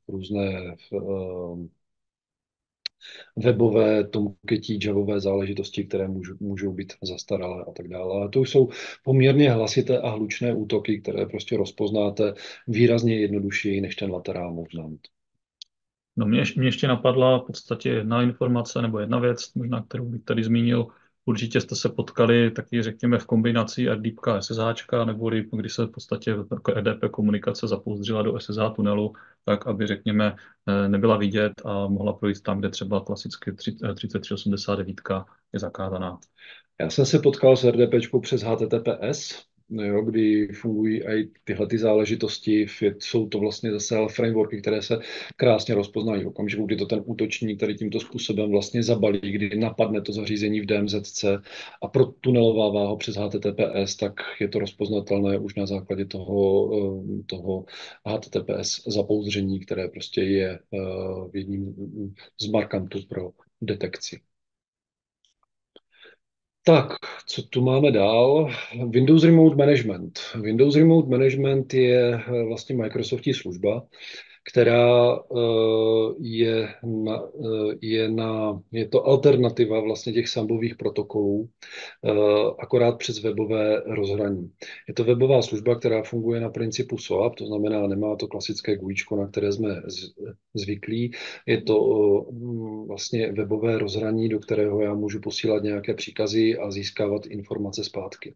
různé webové, tomketí, javové záležitosti, které můžou být zastaralé a tak dále. Ale to už jsou poměrně hlasité a hlučné útoky, které prostě rozpoznáte výrazně jednodušeji než ten laterál movement. No mě ještě napadla v podstatě jedna informace nebo jedna věc, možná kterou bych tady zmínil. Určitě jste se potkali taky, řekněme, v kombinaci RDPka a SSHčka, neboli když se v podstatě RDP komunikace zapouzdřila do SSH tunelu, tak aby, řekněme, nebyla vidět a mohla projít tam, kde třeba klasicky 3389 je zakázaná. Já jsem se potkal s RDPčkou přes HTTPS, jo, kdy fungují i tyhle ty záležitosti. Jsou to vlastně zase frameworky, které se krásně rozpoznají. V okamžiku, kdy to ten útočník tady tímto způsobem vlastně zabalí, kdy napadne to zařízení v DMZC a protunelovává ho přes HTTPS, tak je to rozpoznatelné už na základě toho HTTPS zapouzdření, které prostě je jedním z markantů pro detekci. Tak, co tu máme dál? Windows Remote Management. Windows Remote Management je vlastně Microsoftí služba, která je to alternativa vlastně těch sambových protokolů, akorát přes webové rozhraní. Je to webová služba, která funguje na principu SOAP, to znamená, nemá to klasické GUIčko, na které jsme zvyklí. Je to vlastně webové rozhraní, do kterého já můžu posílat nějaké příkazy a získávat informace zpátky.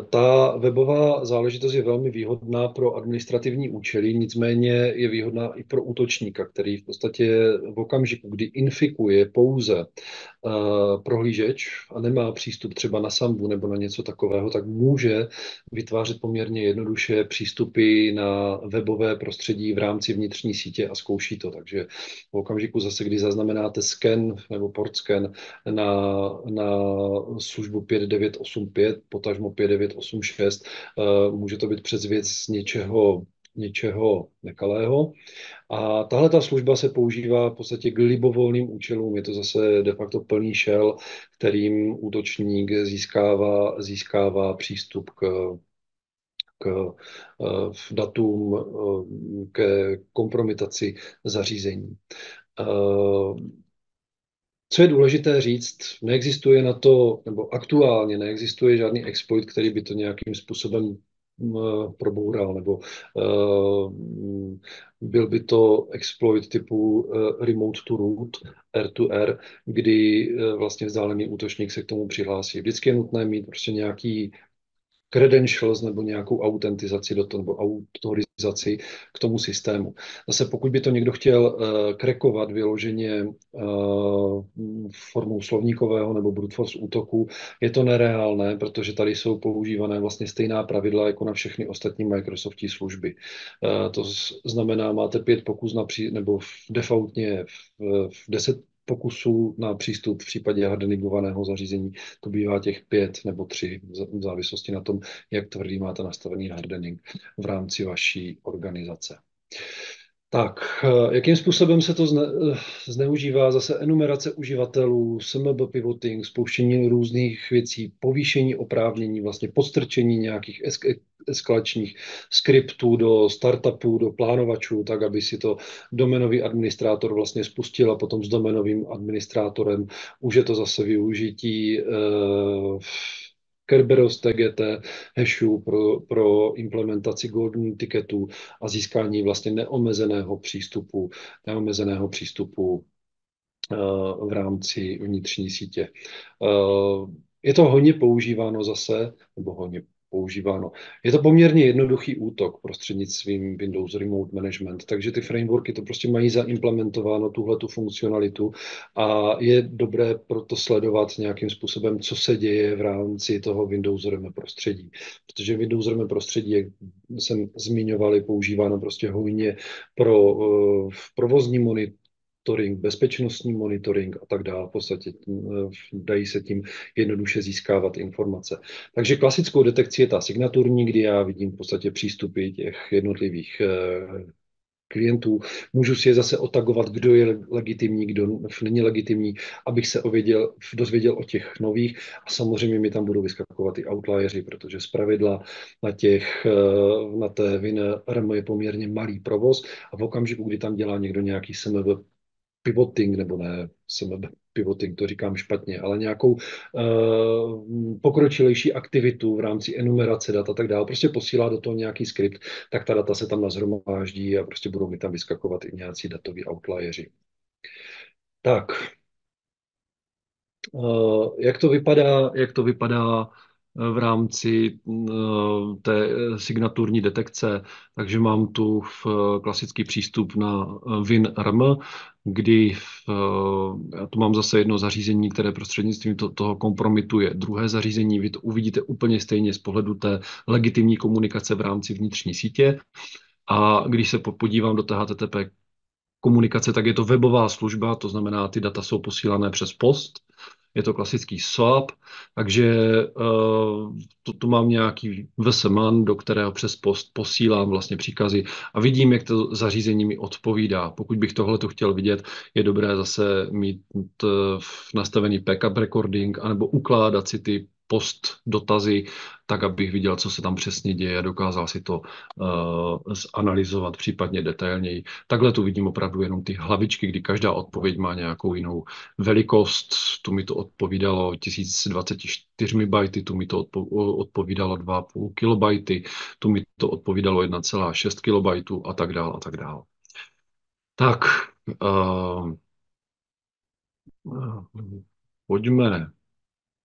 Ta webová záležitost je velmi výhodná pro administrativní účely, nicméně je výhodná i pro útočníka, který v podstatě v okamžiku, kdy infikuje pouze prohlížeč a nemá přístup třeba na Sambu nebo na něco takového, tak může vytvářet poměrně jednoduše přístupy na webové prostředí v rámci vnitřní sítě a zkouší to. Takže v okamžiku zase, kdy zaznamenáte scan nebo port scan na službu 5985, potažmo 5986, může to být přes věc něčeho nekalého. A tahle ta služba se používá v podstatě k libovolným účelům. Je to zase de facto plný shell, kterým útočník získává přístup k datům, ke kompromitaci zařízení. Co je důležité říct, neexistuje na to, nebo aktuálně neexistuje žádný exploit, který by to nějakým způsobem proboural, nebo byl by to exploit typu remote to root, R2R, kdy vlastně vzdálený útočník se k tomu přihlásí. Vždycky je nutné mít prostě nějaký credentials nebo nějakou autentizaci do toho, nebo autorizaci k tomu systému. Zase pokud by to někdo chtěl krekovat vyloženě formou slovníkového nebo brute force útoku, je to nereálné, protože tady jsou používané vlastně stejná pravidla jako na všechny ostatní Microsoftí služby. To znamená, máte 5 pokus nebo defaultně v 10 pokusů na přístup v případě hardeningovaného zařízení. To bývá těch 5 nebo 3 v závislosti na tom, jak tvrdý máte nastavený hardening v rámci vaší organizace. Tak, jakým způsobem se to zneužívá? Zase enumerace uživatelů, SMB pivoting, spouštění různých věcí, povýšení oprávnění, vlastně podstrčení nějakých eskalačních skriptů do startupů, do plánovačů, tak, aby si to domenový administrátor vlastně spustil a potom s domenovým administrátorem už je to zase využití Kerberos TGT hashu pro implementaci golden ticketů a získání vlastně neomezeného přístupu v rámci vnitřní sítě. Je to hodně používáno zase, nebo hodně používáno. Je to poměrně jednoduchý útok prostřednictvím Windows Remote Management, takže ty frameworky to prostě mají zaimplementováno, tuhle tu funkcionalitu a je dobré proto sledovat nějakým způsobem, co se děje v rámci toho Windows RM prostředí. Protože Windows RM prostředí, jak jsem zmiňoval, je používáno prostě hojně pro provozní monitoring, bezpečnostní monitoring a tak dále. V podstatě dají se tím jednoduše získávat informace. Takže klasickou detekcí je ta signaturní, kdy já vidím v podstatě přístupy těch jednotlivých klientů. Můžu si je zase otagovat, kdo je legitimní, kdo není legitimní, abych se dozvěděl o těch nových a samozřejmě mi tam budou vyskakovat i outlieři, protože zpravidla na té WinRM je poměrně malý provoz a v okamžiku, kdy tam dělá někdo nějaký SMB pivoting, nebo ne, pivoting, to říkám špatně, ale nějakou pokročilejší aktivitu v rámci enumerace dat a tak dále, prostě posílá do toho nějaký skript, tak ta data se tam nazhromáždí a prostě budou mi tam vyskakovat i nějací datoví outlieři. Tak, jak to vypadá v rámci té signaturní detekce. Takže mám tu klasický přístup na WinRM, kdy já tu mám zase jedno zařízení, které prostřednictvím toho kompromituje druhé zařízení. Vy to uvidíte úplně stejně z pohledu té legitimní komunikace v rámci vnitřní sítě. A když se podívám do té HTTP komunikace, tak je to webová služba, to znamená, ty data jsou posílané přes post. Je to klasický SOAP, takže tu mám nějaký VSMan, do kterého přes post posílám vlastně příkazy a vidím, jak to zařízení mi odpovídá. Pokud bych tohle chtěl vidět, je dobré zase mít nastavený backup recording anebo ukládat si ty post dotazy, tak abych viděl, co se tam přesně děje a dokázal si to zanalyzovat případně detailněji. Takhle tu vidím opravdu jenom ty hlavičky, kdy každá odpověď má nějakou jinou velikost. Tu mi to odpovídalo 1024 bajty, tu mi to odpovídalo 2,5 kilobajty, tu mi to odpovídalo 1,6 kilobajtu a tak dále a tak dále. Tak, uh, pojďme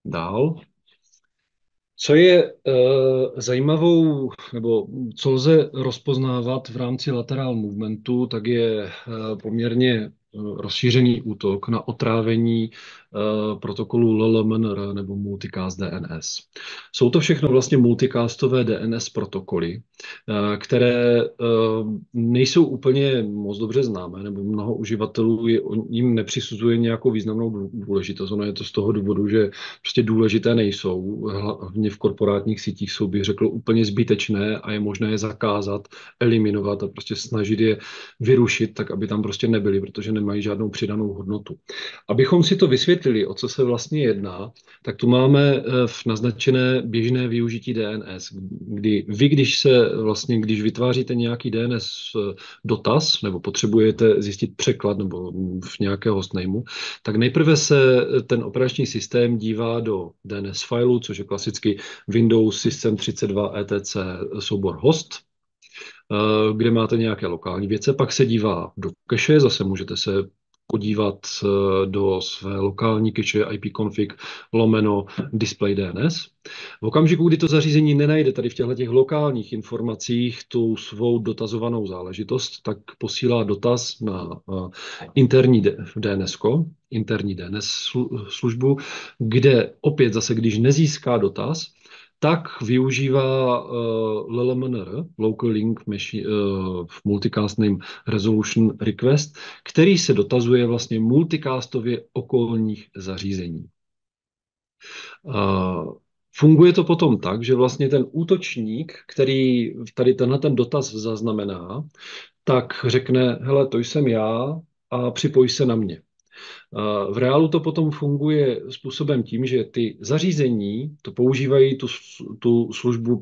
dál. Co je zajímavou, nebo co lze rozpoznávat v rámci lateral movementu, tak je poměrně rozšířený útok na otrávení protokolu LLMNR nebo Multicast DNS. Jsou to všechno vlastně multicastové DNS protokoly, které nejsou úplně moc dobře známé, nebo mnoho uživatelů jim nepřisuzuje nějakou významnou důležitost. Ono je to z toho důvodu, že prostě důležité nejsou. Hlavně v korporátních sítích jsou, bych řekl, úplně zbytečné a je možné je zakázat, eliminovat a prostě snažit je vyrušit, tak aby tam prostě nebyly, protože nemají žádnou přidanou hodnotu. Abychom si to vysvětlili, o co se vlastně jedná, tak tu máme naznačené běžné využití DNS, kdy vy, když vytváříte nějaký DNS dotaz, nebo potřebujete zjistit překlad nebo v nějaké hostnameu, tak nejprve se ten operační systém dívá do DNS fileu, což je klasicky Windows System 32 etc. soubor host, kde máte nějaké lokální věce, pak se dívá do cache, zase můžete se podívat do své lokální cache ipconfig lomeno display DNS. V okamžiku, kdy to zařízení nenajde tady v těchto lokálních informacích tu svou dotazovanou záležitost, tak posílá dotaz na interní DNS službu, kde opět zase, když nezíská dotaz, tak využívá LLMNR, Local Link Machine, Multicast Name Resolution Request, který se dotazuje vlastně multicastově okolních zařízení. Funguje to potom tak, že vlastně ten útočník, který tady ten dotaz zaznamená, tak řekne, hele, to jsem já a připoj se na mě. V reálu to potom funguje způsobem tím, že ty zařízení to používají tu službu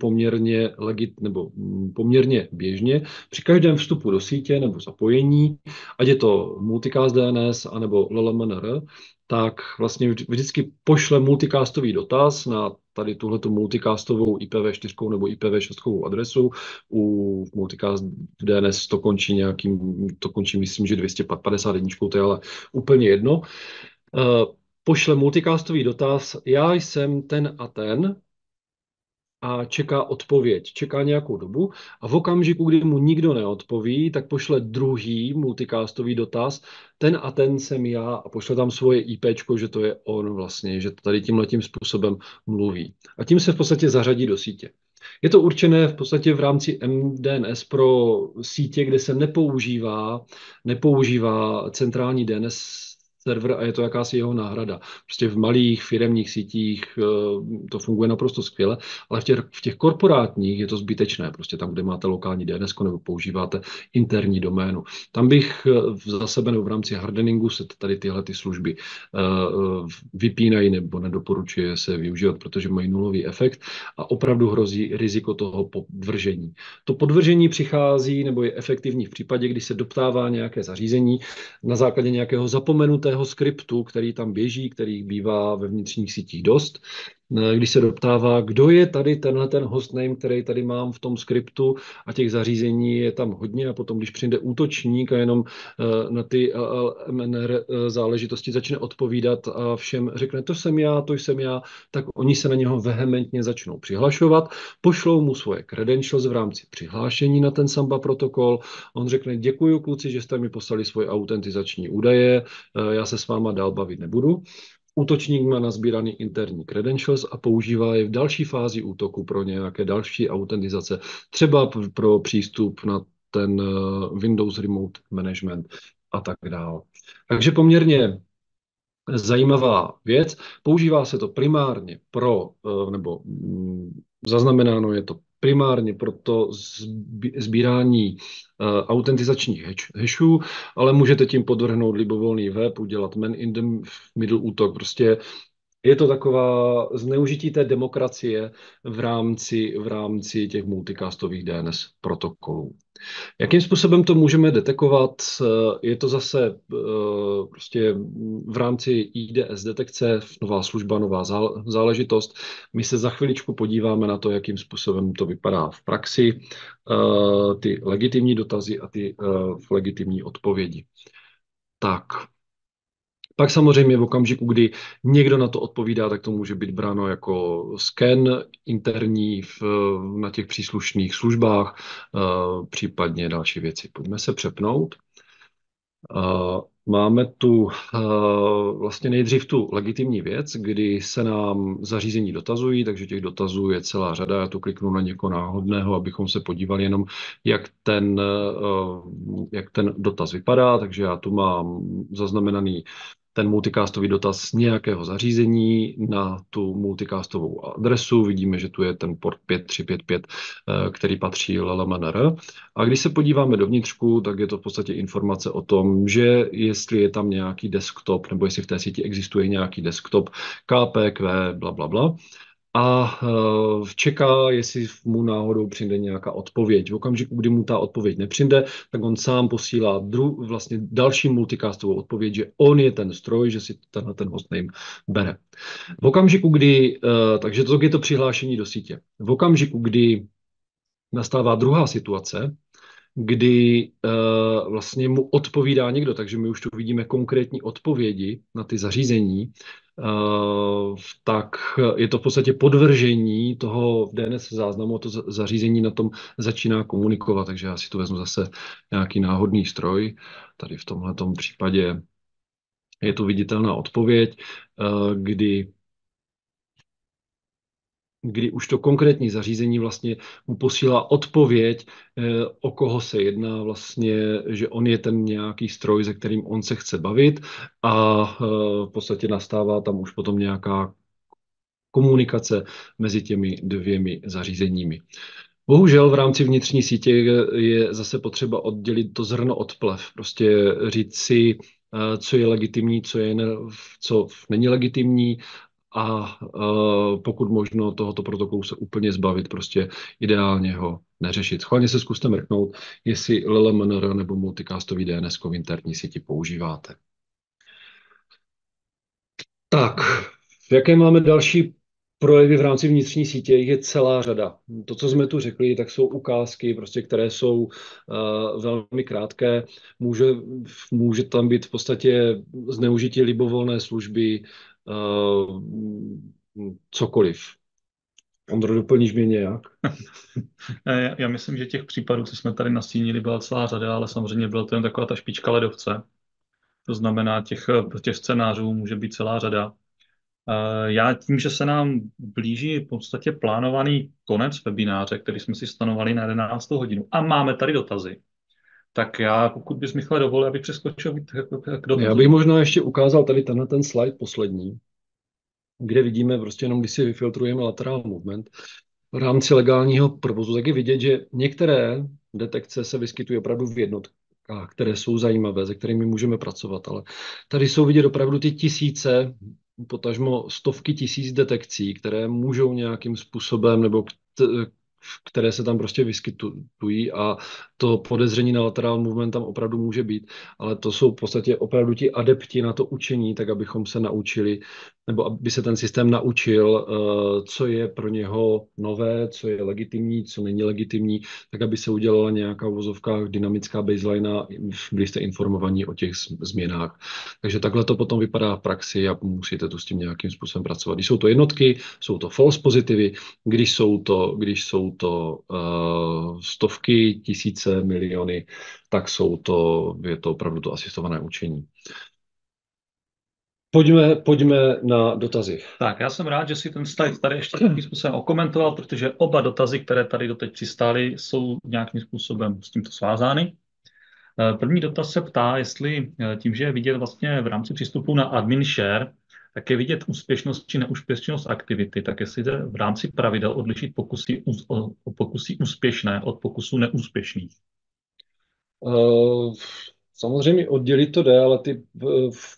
poměrně běžně při každém vstupu do sítě nebo zapojení, ať je to multicast DNS anebo LLMNR, tak vlastně vždycky pošle multicastový dotaz na tady tuhletu multicastovou IPv4 nebo IPv6 adresu. U multicast DNS to končí myslím, že 251, to je ale úplně jedno. Pošle multicastový dotaz, já jsem ten a ten a čeká odpověď, čeká nějakou dobu a v okamžiku, kdy mu nikdo neodpoví, tak pošle druhý multicastový dotaz, ten a ten jsem já a pošle tam svoje IPčko, že to je on vlastně, že tady tímhletím způsobem mluví. A tím se v podstatě zařadí do sítě. Je to určené v podstatě v rámci MDNS pro sítě, kde se nepoužívá centrální DNS server a je to jakási jeho náhrada. Prostě v malých firemních sítích to funguje naprosto skvěle, ale v těch korporátních je to zbytečné, prostě tam, kde máte lokální DNS nebo používáte interní doménu. Tam bych za sebe nebo v rámci hardeningu se tady tyhle ty služby vypínají nebo nedoporučuje se využívat, protože mají nulový efekt a opravdu hrozí riziko toho podvržení. To podvržení přichází nebo je efektivní v případě, kdy se doptává nějaké zařízení na základě nějakého zapomenutého skriptu, který tam běží, který bývá ve vnitřních sítích dost, když se doptává, kdo je tady tenhle ten hostname, který tady mám v tom skriptu a těch zařízení je tam hodně a potom, když přijde útočník a jenom na ty MNR záležitosti začne odpovídat a všem řekne, to jsem já, tak oni se na něho vehementně začnou přihlašovat, pošlou mu svoje credentials v rámci přihlášení na ten Samba protokol, on řekne, děkuji kluci, že jste mi poslali svoje autentizační údaje, já se s váma dál bavit nebudu. Útočník má nazbíraný interní credentials a používá je v další fázi útoku pro nějaké další autentizace, třeba pro přístup na ten Windows Remote Management a tak dále. Takže poměrně zajímavá věc. Používá se to primárně nebo zaznamenáno je to primárně pro to sbírání autentizačních hashů, ale můžete tím podvrhnout libovolný web, udělat man in the middle útok. Prostě je to taková zneužití té demokracie v rámci těch multicastových DNS protokolů. Jakým způsobem to můžeme detekovat? Je to zase prostě v rámci IDS detekce, nová služba, nová záležitost. My se za chviličku podíváme na to, jakým způsobem to vypadá v praxi, ty legitimní dotazy a ty legitimní odpovědi. Tak. Pak samozřejmě v okamžiku, kdy někdo na to odpovídá, tak to může být bráno jako scan interní na těch příslušných službách, případně další věci. Pojďme se přepnout. Máme tu vlastně nejdřív tu legitimní věc, kdy se nám zařízení dotazují, takže těch dotazů je celá řada. Já tu kliknu na někoho náhodného, abychom se podívali jenom, jak ten dotaz vypadá. Takže já tu mám zaznamenaný ten multicastový dotaz z nějakého zařízení na tu multicastovou adresu. Vidíme, že tu je ten port 5355, který patří LLMNR. A když se podíváme dovnitřku, tak je to v podstatě informace o tom, že jestli je tam nějaký desktop, nebo jestli v té síti existuje nějaký desktop, KPQ, bla, bla, bla. A čeká, jestli mu náhodou přijde nějaká odpověď. V okamžiku, kdy mu ta odpověď nepřijde, tak on sám posílá vlastně další multicastovou odpověď, že on je ten stroj, že si ten hostname bere. V okamžiku, takže to je to přihlášení do sítě. V okamžiku, kdy nastává druhá situace, kdy vlastně mu odpovídá někdo, takže my už tu vidíme konkrétní odpovědi na ty zařízení, tak je to v podstatě podvržení toho v DNS záznamu, to zařízení na tom začíná komunikovat, takže já si tu vezmu zase nějaký náhodný stroj, tady v tomhletom případě je tu viditelná odpověď, kdy už to konkrétní zařízení vlastně mu posílá odpověď, o koho se jedná vlastně, že on je ten nějaký stroj, se kterým on se chce bavit a v podstatě nastává tam už potom nějaká komunikace mezi těmi dvěmi zařízeními. Bohužel v rámci vnitřní sítě je zase potřeba oddělit to zrno od plev. Prostě říct si, co je legitimní, co není legitimní a pokud možno tohoto protokolu se úplně zbavit, prostě ideálně ho neřešit. Schválně se zkuste mrknout, jestli LLMNR nebo multicastový DNS v interní síti používáte. Tak, jaké máme další projevy v rámci vnitřní sítě? Jich je celá řada. To, co jsme tu řekli, tak jsou ukázky, prostě, které jsou velmi krátké. Může tam být v podstatě zneužití libovolné služby, cokoliv. Ondro, doplníš mě nějak? Já myslím, že těch případů, co jsme tady nastínili, byla celá řada, ale samozřejmě byla to jen taková ta špička ledovce. To znamená, těch scénářů může být celá řada. Já tím, že se nám blíží v podstatě plánovaný konec webináře, který jsme si stanovali na 11. hodinu a máme tady dotazy, tak já, pokud bys Michale dovolil, abych přeskočil k Já bych dotazům. možná ještě ukázal tady tenhle ten slide poslední, kde vidíme prostě jenom, když si vyfiltrujeme lateral movement v rámci legálního provozu, tak je vidět, že některé detekce se vyskytují opravdu v jednotkách, které jsou zajímavé, se kterými můžeme pracovat, ale tady jsou vidět opravdu ty tisíce, potažmo stovky tisíc detekcí, které můžou nějakým způsobem, nebo které se tam prostě vyskytují a to podezření na lateral movement tam opravdu může být, ale to jsou v podstatě opravdu ti adepti na to učení, tak abychom se naučili, nebo aby se ten systém naučil, co je pro něho nové, co je legitimní, co není legitimní, tak aby se udělala nějaká v vozovkách dynamická baseline a byli jste informovaní o těch změnách. Takže takhle to potom vypadá v praxi a musíte tu s tím nějakým způsobem pracovat. Když jsou to jednotky, jsou to false pozitivy, když jsou to stovky, tisíce, miliony, tak je to opravdu to asistované učení. Pojďme na dotazy. Tak, já jsem rád, že si ten slide tady ještě nějakým způsobem okomentoval, protože oba dotazy, které tady doteď přistály, jsou nějakým způsobem s tímto svázány. První dotaz se ptá, jestli tím, že je vidět vlastně v rámci přístupu na admin share, tak je vidět úspěšnost či neúspěšnost aktivity, tak jestli jde v rámci pravidel odlišit pokusy úspěšné od pokusů neúspěšných. Samozřejmě oddělit to jde, ale ty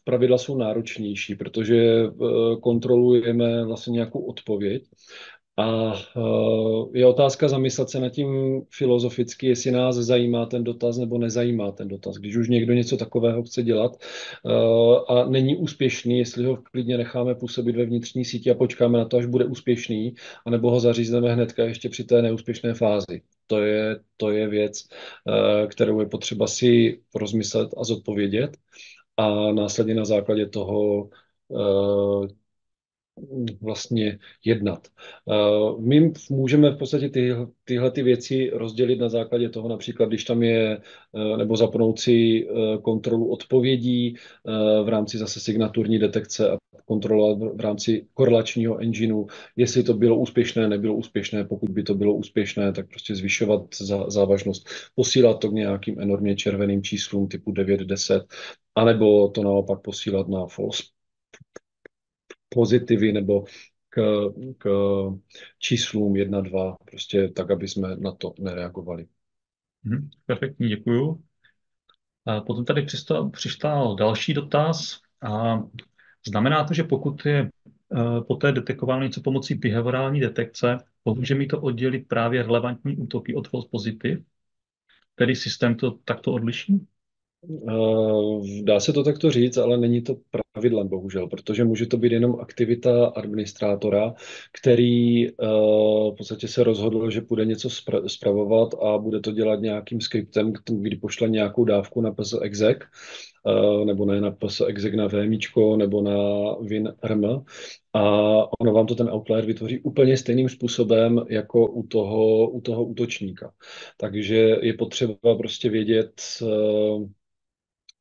pravidla jsou náročnější, protože kontrolujeme vlastně nějakou odpověď. A je otázka zamyslet se nad tím filozoficky, jestli nás zajímá ten dotaz nebo nezajímá ten dotaz. Když už někdo něco takového chce dělat a není úspěšný, jestli ho klidně necháme působit ve vnitřní síti a počkáme na to, až bude úspěšný, anebo ho zařízneme hnedka ještě při té neúspěšné fázi. To je věc, kterou je potřeba si rozmyslet a zodpovědět a následně na základě toho vlastně jednat. My můžeme v podstatě tyhle ty věci rozdělit na základě toho, například když tam je, nebo zapnout si kontrolu odpovědí v rámci zase signaturní detekce a kontrolovat v rámci korelačního engineu, jestli to bylo úspěšné, nebylo úspěšné. Pokud by to bylo úspěšné, tak prostě zvyšovat závažnost, posílat to k nějakým enormně červeným číslům typu 9, 10, anebo to naopak posílat na false pozitivy nebo k číslům 1, 2, prostě tak, aby jsme na to nereagovali. Perfektní, děkuju. Potom tady přistál další dotaz. A znamená to, že pokud je poté detekováno něco pomocí behaviorální detekce, pomůže mi to oddělit právě relevantní útoky od false pozitiv? Tedy systém to takto odliší? Dá se to takto říct, ale není to pravidlem, bohužel, protože může to být jenom aktivita administrátora, který v podstatě se rozhodl, že bude něco spravovat a bude to dělat nějakým skriptem, kdy pošle nějakou dávku na ps exec, nebo ne na ps exec na VMIčko, nebo na WinRM. A ono vám to ten outlier vytvoří úplně stejným způsobem jako u toho útočníka. Takže je potřeba prostě vědět,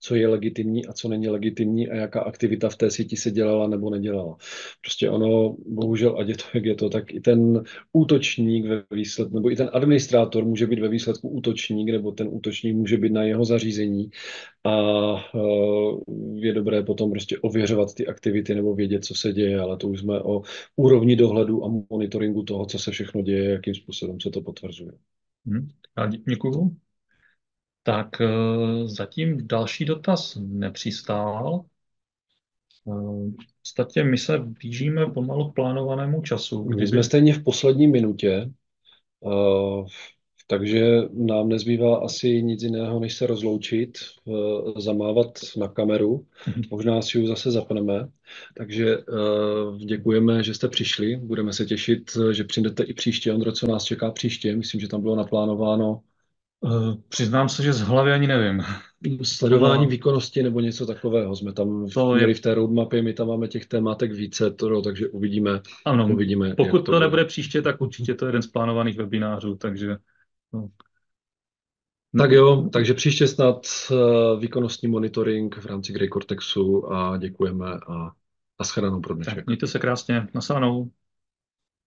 co je legitimní a co není legitimní a jaká aktivita v té síti se dělala nebo nedělala. Prostě ono, bohužel, ať je to, jak je to, tak i ten útočník ve výsledku, nebo i ten administrátor může být ve výsledku útočník, nebo ten útočník může být na jeho zařízení a je dobré potom prostě ověřovat ty aktivity nebo vědět, co se děje, ale to už jsme o úrovni dohledu a monitoringu toho, co se všechno děje, jakým způsobem se to potvrzuje. Děkuju. Tak zatím další dotaz nepřistál. V podstatě my se blížíme pomalu k plánovanému času. My jsme stejně v poslední minutě, takže nám nezbývá asi nic jiného, než se rozloučit, zamávat na kameru. Možná si ji zase zapneme. Takže děkujeme, že jste přišli. Budeme se těšit, že přijdete i příště. Ondro, co nás čeká příště? Myslím, že tam bylo naplánováno Přiznám se, že z hlavy ani nevím. Sledování Ono, výkonnosti nebo něco takového. Jsme tam to měli je, v té roadmapě, my tam máme těch tématek více, takže ano, uvidíme, pokud jak to to bude. nebude příště, tak určitě to je jeden z plánovaných webinářů, takže no. Tak jo, takže příště snad výkonnostní monitoring v rámci Grey Cortexu a děkujeme a shledanou pro Tak dnešek. mějte se krásně, nasledanou.